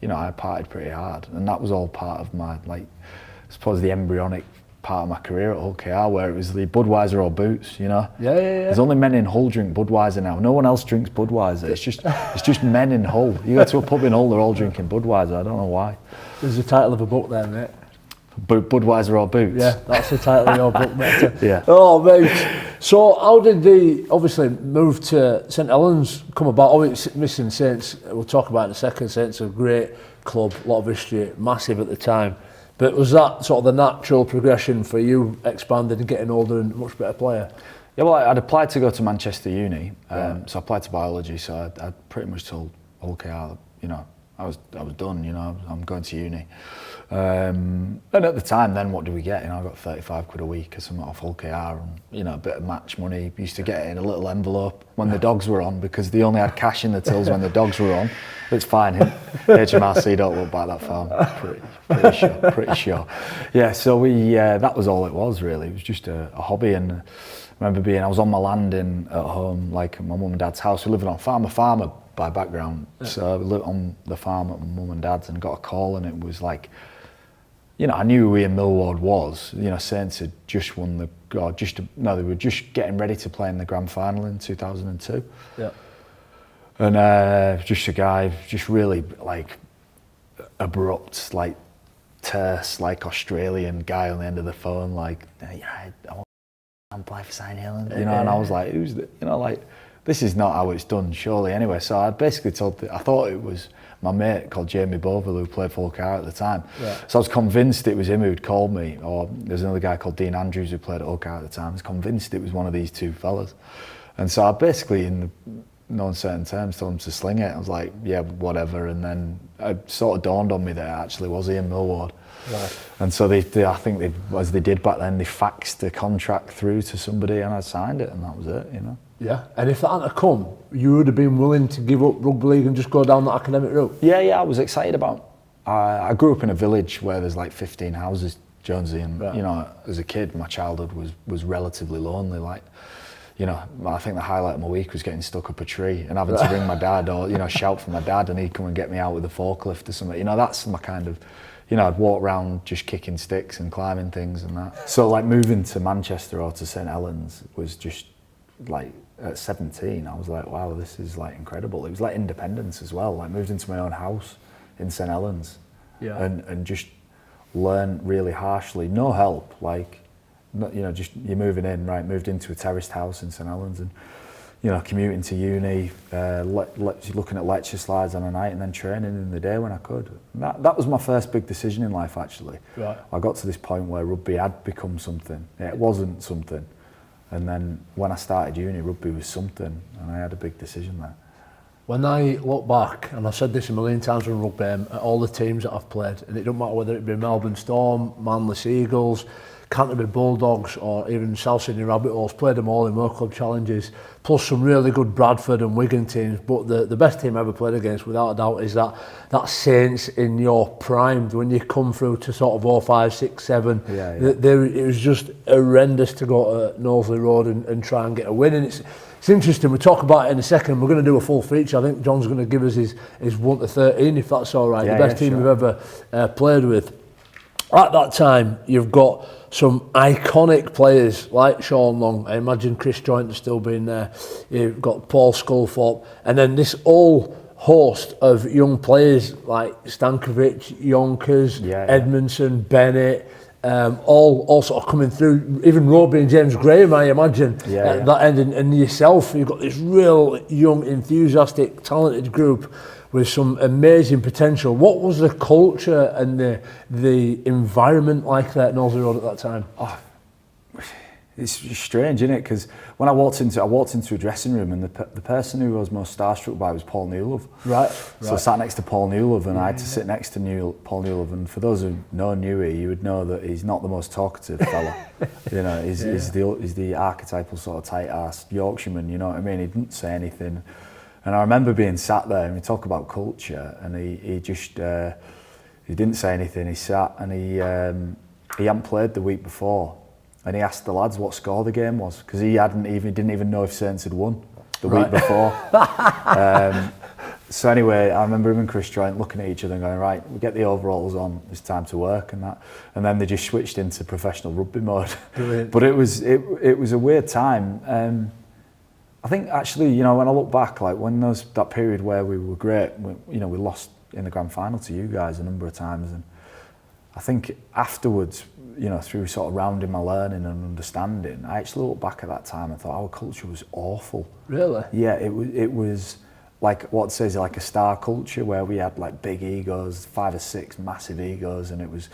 you know, I partied pretty hard. And that was all part of my, like, I suppose the embryonic part of my career at Hull KR, where it was the Budweiser or boots, you know. Yeah. There's only men in Hull drink Budweiser now. No one else drinks Budweiser. It's just men in Hull. You go to a pub in Hull, they're all drinking Budweiser. I don't know why. There's the title of a book there, mate. Budweiser or boots. Yeah, that's the title of your book, mate. Yeah. Oh, mate. So how did the, obviously, move to St Helens come about? Oh, it's missing Saints. We'll talk about it in a second. Saints are a great club, a lot of history, massive at the time. But was that sort of the natural progression for you, expanding and getting older and a much better player? Yeah, well, I'd applied to go to Manchester Uni, so I applied to biology. So I'd pretty much told Hull KR, you know, I was done. You know, I'm going to uni. And at the time, then what do we get? You know, I got 35 quid a week or something off Hull KR, and you know, a bit of match money. Used to get it in a little envelope when the dogs were on, because they only had cash in the tills when the dogs were on. It's fine. HMRC don't look back that far. Pretty sure. Yeah. So that was all it was really. It was just a hobby. And I remember I was on my landing at home, like my mum and dad's house. We lived on a farmer by background. So we lived on the farm at my mum and dad's, and got a call, and it was like, you know, I knew who Ian Millward was. You know, Saints had just won they were just getting ready to play in the grand final in 2002. Yeah. And just a guy, just really like abrupt, like terse, like Australian guy on the end of the phone, like, yeah, I want to play for St Helens, you know. And I was like, who's the, you know, like, this is not how it's done, surely. Anyway, so I basically I thought it was my mate called Jamie Boville, who played for Hull KR at the time. Yeah. So I was convinced it was him who'd called me, or there's another guy called Dean Andrews who played at Hull KR at the time. I was convinced it was one of these two fellas. And so I basically, in no uncertain terms, told him to sling it. I was like, yeah, whatever. And then it sort of dawned on me that it actually was Ian Millward. Right. And so I think as they did back then, they faxed the contract through to somebody, and I signed it, and that was it, you know. Yeah, and if that hadn't come, you would have been willing to give up rugby league and just go down that academic route? Yeah, I was excited about. I grew up in a village where there's like 15 houses, Jonesy, and you know, as a kid, my childhood was relatively lonely. Like, you know, I think the highlight of my week was getting stuck up a tree and having to ring my dad, or, you know, shout for my dad, and he'd come and get me out with a forklift or something. You know, that's my kind of, you know, I'd walk around just kicking sticks and climbing things and that. So like moving to Manchester or to St Helens was just like, at 17, I was like, wow, this is like incredible. It was like independence as well. Like, moved into my own house in St Helens, and just learned really harshly, no help. Like, You know, just you're moving in, right? Moved into a terraced house in St Helens, and you know, commuting to uni, looking at lecture slides on a night, and then training in the day when I could. And that was my first big decision in life, actually. Right. I got to this point where rugby had become something. It wasn't something. And then when I started uni, rugby was something, and I had a big decision there. When I look back, and I've said this a million times on rugby, at all the teams that I've played, and it doesn't matter whether it be Melbourne Storm, Manly Seagulls, Canterbury Bulldogs, or even South Sydney Rabbit Holes, played them all in World Club Challenges, plus some really good Bradford and Wigan teams. But the best team I ever played against, without a doubt, is that Saints in your prime, when you come through to sort of 05, 6, 7. It was just horrendous to go to Knowsley Road and try and get a win. And it's interesting, we'll talk about it in a second. We're going to do a full feature. I think John's going to give us his 1 to 13, if that's all right. The best team we've ever played with. At that time, you've got some iconic players like Sean Long. I imagine Chris Joynt has still been there. You've got Paul Sculthorpe, and then this whole host of young players like Stankovic, Yonkers, Edmondson, Bennett, all sort of coming through. Even Roby and James Graham, I imagine, at that end, and yourself. You've got this real young, enthusiastic, talented group with some amazing potential. What was the culture and the environment like there at Knowsley Road at that time? Oh, it's strange, isn't it? Because when I walked into a dressing room, and the person who I was most starstruck by was Paul Newlove. Right. So I sat next to Paul Newlove, and I had to sit next to Paul Newlove. And for those who know Newy, you would know that he's not the most talkative fella. You know, he's the archetypal sort of tight-ass Yorkshireman. You know what I mean? He didn't say anything. And I remember being sat there, and we talk about culture, and he didn't say anything. He sat, and he hadn't played the week before, and he asked the lads what score the game was, because he didn't even know if Saints had won the week before. So anyway, I remember him and Chris Joynt looking at each other and going, right, we get the overalls on, it's time to work, and that. And then they just switched into professional rugby mode. Brilliant. But it was a weird time. I think actually, you know, when I look back, like when that period where we were great, we lost in the grand final to you guys a number of times, and I think afterwards, you know, through sort of rounding my learning and understanding, I actually looked back at that time and thought our culture was awful. Really? Yeah, it was like what says like a star culture where we had like big egos, 5 or 6 massive egos, and it was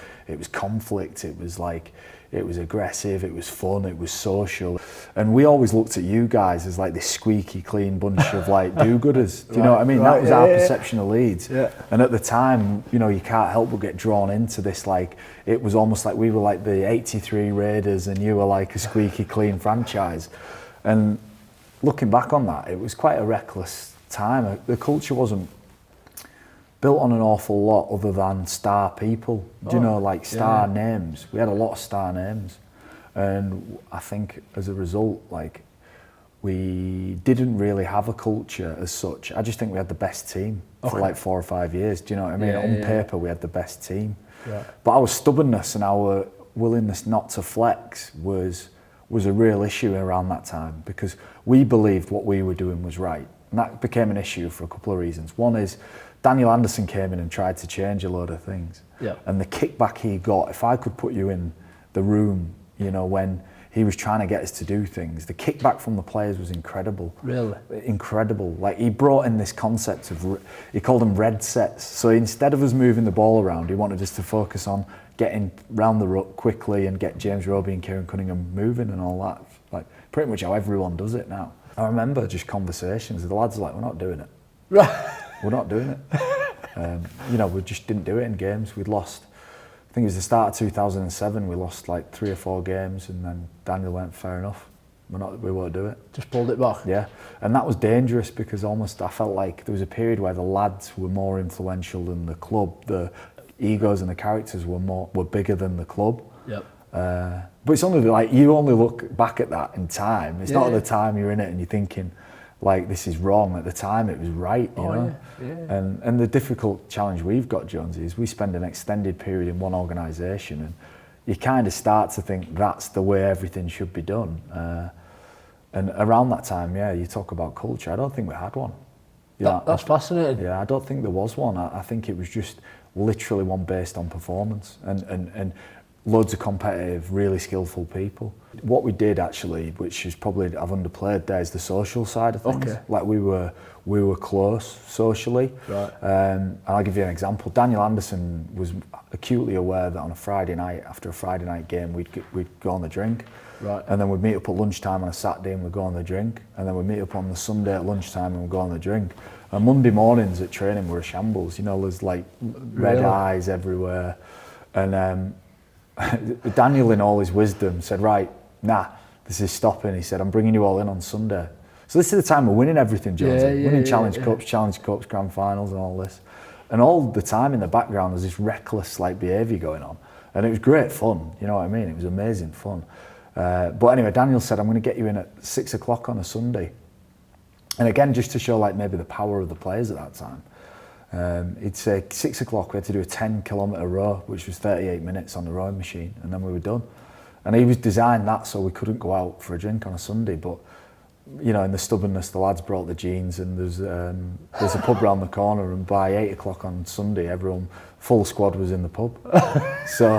conflict. It was like, it was aggressive, it was fun, it was social. And we always looked at you guys as like this squeaky clean bunch of like do-gooders. Do you know what I mean? That was our perception of Leeds. Yeah. And at the time, you know, you can't help but get drawn into this, like, it was almost like we were like the 83 Raiders and you were like a squeaky clean franchise. And looking back on that, it was quite a reckless time. The culture wasn't built on an awful lot other than star people. Do you know, like star names? We had a lot of star names, and I think as a result, like, we didn't really have a culture as such. I just think we had the best team for like 4 or 5 years. Do you know what I mean? On paper, we had the best team, but our stubbornness and our willingness not to flex was a real issue around that time, because we believed what we were doing was right, and that became an issue for a couple of reasons. One is Daniel Anderson came in and tried to change a load of things. Yeah. And the kickback he got, if I could put you in the room, you know, when he was trying to get us to do things, the kickback from the players was incredible. Really? Incredible. Like, he brought in this concept of, he called them red sets. So instead of us moving the ball around, he wanted us to focus on getting round the ruck quickly and get James Roby and Kieran Cunningham moving and all that. Like, pretty much how everyone does it now. I remember just conversations, the lads were like, we're not doing it. Right. We're not doing it. You know, we just didn't do it in games. We'd lost, I think it was the start of 2007, we lost like 3 or 4 games, and then Daniel went, fair enough, we won't do it. Just pulled it back. Yeah, and that was dangerous, because almost I felt like there was a period where the lads were more influential than the club. The egos and the characters were bigger than the club. Yep. But it's only like, you only look back at that in time. It's not at the time you're in it and you're thinking, like, this is wrong. At the time it was right, you know. Yeah. And the difficult challenge we've got, Jonesy, is we spend an extended period in one organisation, and you kind of start to think that's the way everything should be done. And around that time, you talk about culture, I don't think we had one. That's fascinating. Yeah, I don't think there was one. I think it was just literally one based on performance, and loads of competitive, really skillful people. What we did actually, which is probably I've underplayed there, is the social side of things. Okay. Like we were close socially. Right. And I'll give you an example. Daniel Anderson was acutely aware that on a Friday night, after a Friday night game, we'd go on the drink. Right. And then we'd meet up at lunchtime on a Saturday and we'd go on the drink. And then we'd meet up on the Sunday at lunchtime and we'd go on the drink. And Monday mornings at training were a shambles. You know, there's like red eyes everywhere. And Daniel, in all his wisdom, said, right, nah, this is stopping. He said, I'm bringing you all in on Sunday. So this is the time we're winning everything, Jones. Winning Challenge Cups, Grand Finals and all this. And all the time in the background was this reckless like behaviour going on. And it was great fun, you know what I mean? It was amazing fun. But anyway, Daniel said, I'm going to get you in at 6 o'clock on a Sunday. And again, just to show like maybe the power of the players at that time. He'd say 6 o'clock, we had to do a 10-kilometre row, which was 38 minutes on the rowing machine, and then we were done. And he was designed that so we couldn't go out for a drink on a Sunday, but you know, in the stubbornness, the lads brought the jeans, and there's a pub round the corner, and by 8 o'clock on Sunday, everyone, full squad was in the pub. So,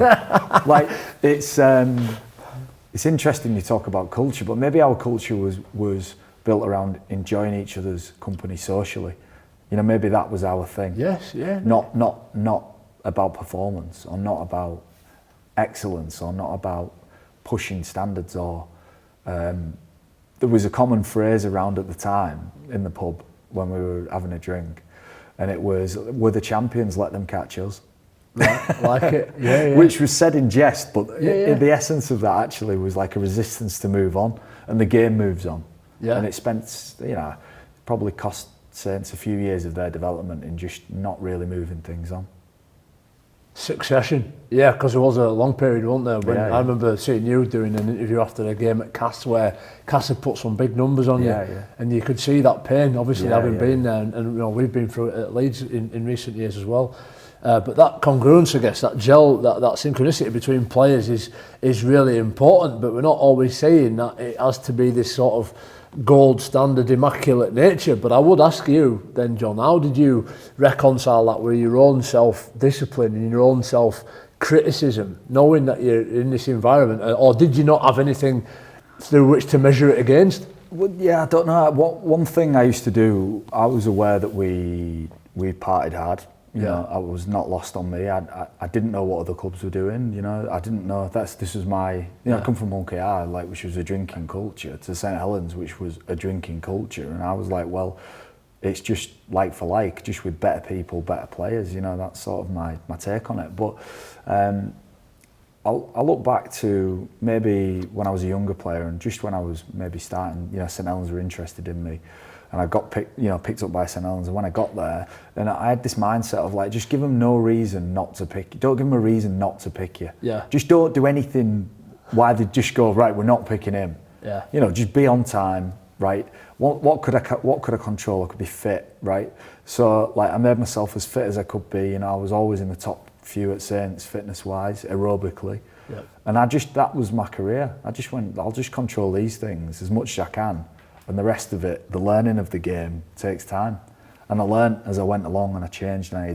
like, it's interesting you talk about culture, but maybe our culture was built around enjoying each other's company socially. You know, maybe that was our thing. Yes, yeah. Not about performance, or not about excellence, or not about pushing standards, or there was a common phrase around at the time in the pub when we were having a drink, and it was, we're the champions, let them catch us. Right, like it, yeah. Which was said in jest, but the essence of that actually was like a resistance to move on, and the game moves on. Yeah. And it spent, you know, probably cost Saints a few years of their development in just not really moving things on. Succession, yeah, because there was a long period, wasn't there? When I remember seeing you doing an interview after a game at Cass, where Cass had put some big numbers on you, and you could see that pain, obviously having been there, and you know, we've been through it at Leeds in recent years as well. But that congruence, I guess, that gel, that synchronicity between players is really important, but we're not always saying that it has to be this sort of gold standard immaculate nature. But I would ask you then, John, how did you reconcile that with your own self-discipline and your own self-criticism, knowing that you're in this environment, or did you not have anything through which to measure it against? Well, yeah, I don't know. One thing I used to do, I was aware that we partied hard. You know, I was not lost on me. I didn't know what other clubs were doing. You know, I didn't know this was my. You know, I come from OKR, like, which was a drinking culture, to St Helens, which was a drinking culture, and I was like, well, it's just like for like, just with better people, better players. You know, that's sort of my take on it. But I'll look back to maybe when I was a younger player, and just when I was maybe starting. You know, St Helens were interested in me. And I got picked up by St Helens, and when I got there, then I had this mindset of like, just give them no reason not to pick you. Don't give them a reason not to pick you. Yeah. Just don't do anything why they just go, right, we're not picking him. Yeah. You know, just be on time, right? What could I control? I could be fit, right? So like, I made myself as fit as I could be. You know, I was always in the top few at Saints fitness-wise, aerobically. Yeah. And that was my career. I just went, I'll just control these things as much as I can. And the rest of it, the learning of the game, takes time. And I learned as I went along, and I changed and I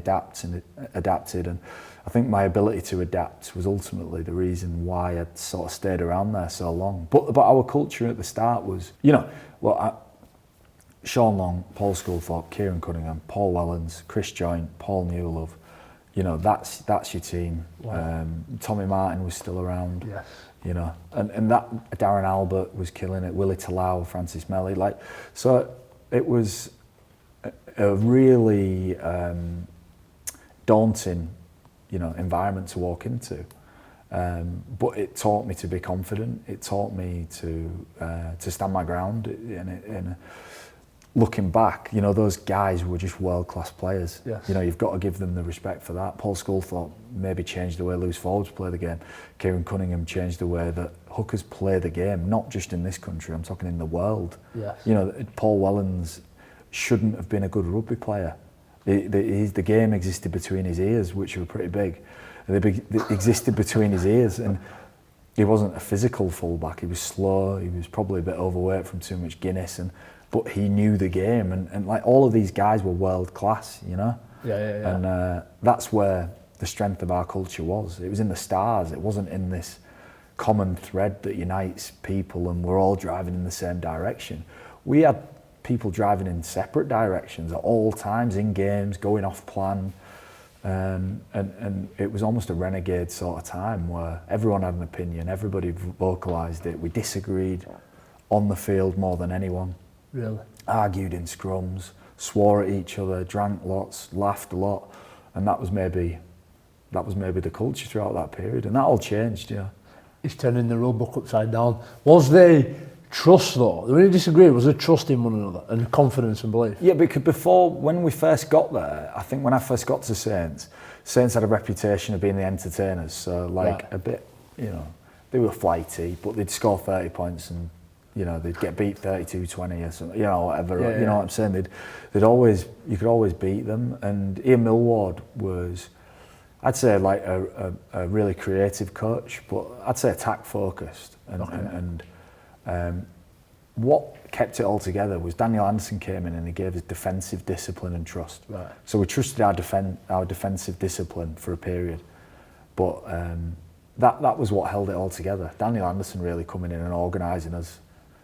adapted. And I think my ability to adapt was ultimately the reason why I'd sort of stayed around there so long. But our culture at the start was, you know, Sean Long, Paul Sculthorpe, Kieran Cunningham, Paul Wellens, Chris Joynt, Paul Newlove. You know, that's your team. Wow. Tommy Martin was still around. Yes. You know, and that Darren Albert was killing it, Willie Talau, Francis Melly, like, so it was a really daunting, you know, environment to walk into, but it taught me to be confident. It taught me to stand my ground. And looking back, you know, those guys were just world-class players. Yes. You know, you've got to give them the respect for that. Paul Sculthorpe maybe changed the way loose forwards play the game. Kieran Cunningham changed the way that hookers play the game, not just in this country, I'm talking in the world. Yes. You know, Paul Wellens shouldn't have been a good rugby player. The game existed between his ears, which were pretty big. They existed between his ears, and he wasn't a physical fullback. He was slow, he was probably a bit overweight from too much Guinness, but he knew the game, and like all of these guys were world class, you know. And that's where the strength of our culture was. It was in the stars. It wasn't in this common thread that unites people and we're all driving in the same direction. We had people driving in separate directions at all times in games, going off plan, and it was almost a renegade sort of time where everyone had an opinion, everybody vocalised it. We disagreed on the field more than anyone. Really? Argued in scrums, swore at each other, drank lots, laughed a lot, and that was maybe the culture throughout that period, and that all changed. Yeah. It's turning the rule book upside down. Was there trust though? When you disagreed, was there trust in one another and confidence and belief? Yeah, because before, when we first got there, I think when I first got to Saints had a reputation of being the entertainers. So like a bit, they were flighty, but they'd score 30 points and they'd get beat 32-20 or something, whatever. Yeah, you know what I'm saying? You could always beat them. And Ian Millward was, I'd say, like a really creative coach, but I'd say attack focused. And what kept it all together was Daniel Anderson came in and he gave us defensive discipline and trust. Right. So we trusted our defensive discipline for a period, but that was what held it all together. Daniel Anderson really coming in and organising us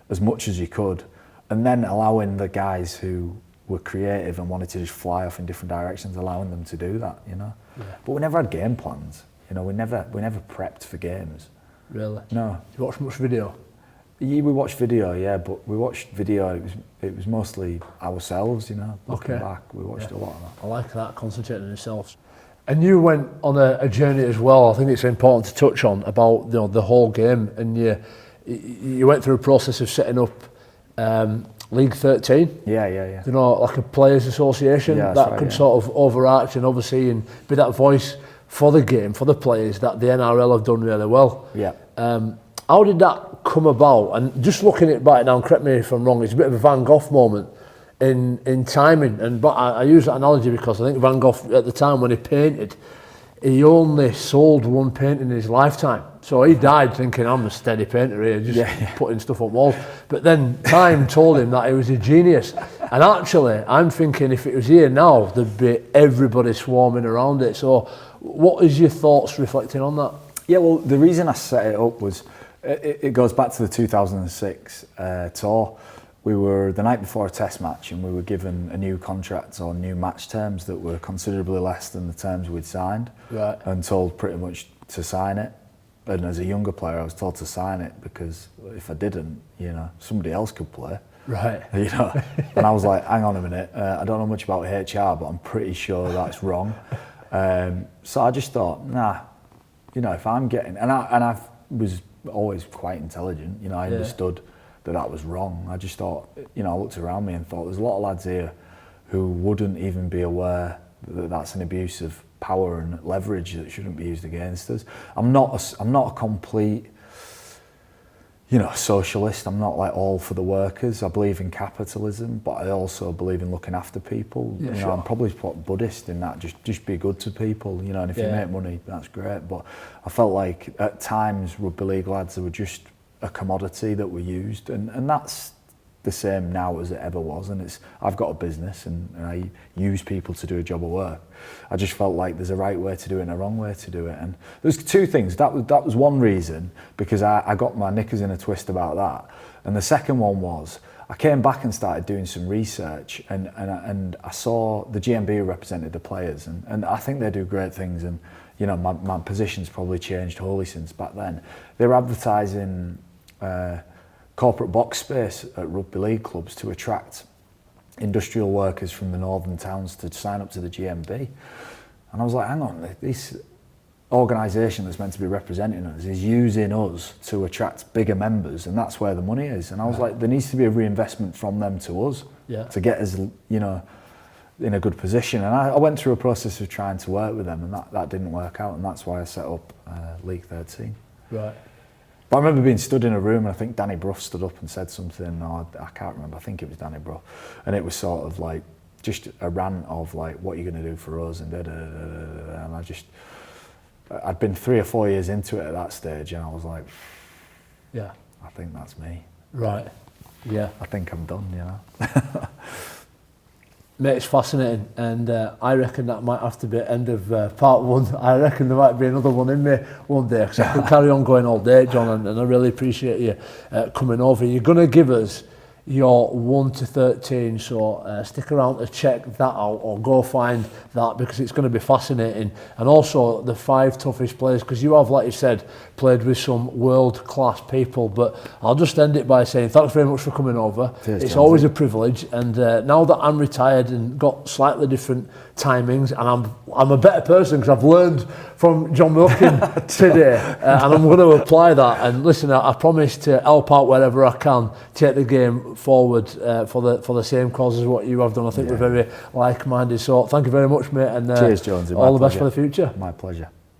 as much as he could, and then allowing the guys who were creative and wanted to just fly off in different directions, allowing them to do that. Yeah. But we never had game plans. We never prepped for games. Really? No. Did you watch much video? Yeah, we watched video, but we watched video, it was mostly ourselves, looking back. We watched a lot of that. I like that, concentrating on yourselves. And you went on a journey as well, I think it's important to touch on, about the whole game, and you went through a process of setting up League 13. Yeah. Like a players' association that could sort of overarch and oversee and be that voice for the game, for the players that the NRL have done really well. Yeah. How did that come about? And just looking at it back now, and correct me if I'm wrong, it's a bit of a Van Gogh moment in timing. But I use that analogy because I think Van Gogh at the time when he painted, he only sold one painting in his lifetime. So he died thinking, I'm a steady painter here, just putting stuff on walls. But then time told him that he was a genius. And actually, I'm thinking if it was here now, there'd be everybody swarming around it. So what is your thoughts reflecting on that? Yeah, well, the reason I set it up was, it goes back to the 2006 tour. We were the night before a test match and we were given a new contract or new match terms that were considerably less than the terms we'd signed, and told pretty much to sign it. And as a younger player, I was told to sign it because if I didn't, somebody else could play. Right. And I was like, hang on a minute, I don't know much about HR, but I'm pretty sure that's wrong. So I just thought, if I'm getting, and I was always quite intelligent, I understood that was wrong. I just thought, I looked around me and thought there's a lot of lads here who wouldn't even be aware that that's an abuse of power and leverage that shouldn't be used against us. I'm not a complete, socialist. I'm not like all for the workers. I believe in capitalism, but I also believe in looking after people. Sure. I'm probably Buddhist in that, just be good to people, and if you make money, that's great. But I felt like at times rugby league lads were just a commodity that we used, and that's the same now as it ever was. And I've got a business and I use people to do a job of work. I just felt like there's a right way to do it and a wrong way to do it. And there's two things. That was one reason, because I got my knickers in a twist about that. And the second one was, I came back and started doing some research, and I saw the GMB who represented the players, and I think they do great things. And my position's probably changed wholly since back then. They were advertising corporate box space at rugby league clubs to attract industrial workers from the northern towns to sign up to the GMB. And I was like, hang on, this organisation that's meant to be representing us is using us to attract bigger members, and that's where the money is. And I was like, there needs to be a reinvestment from them to us to get us, in a good position. And I went through a process of trying to work with them, and that didn't work out, and that's why I set up League 13. Right. But I remember being stood in a room, and I think Danny Brough stood up and said something, I can't remember, I think it was Danny Brough, and it was sort of like just a rant of like, what are you going to do for us, and and I'd been 3 or 4 years into it at that stage, and I was like, I think that's me. Right. Yeah. I think I'm done, Mate, it's fascinating, and I reckon that might have to be the end of part one. I reckon there might be another one in me one day, because I could carry on going all day, John, and I really appreciate you coming over. You're going to give us your 1 to 13, so stick around to check that out, or go find that, because it's going to be fascinating. And also the 5 toughest players, because you have, like you said, played with some world-class people. But I'll just end it by saying thanks very much for coming over. Cheers, it's Jonesy. always a privilege, and now that I'm retired and got slightly different timings, and I'm a better person because I've learned from Jon Wilkin today, and I'm going to apply that. And listen, I promise to help out wherever I can, take the game forward for the same cause as what you have done. I think we're very like-minded. So thank you very much, mate, and cheers, Jonesy. all the best for the future. My pleasure.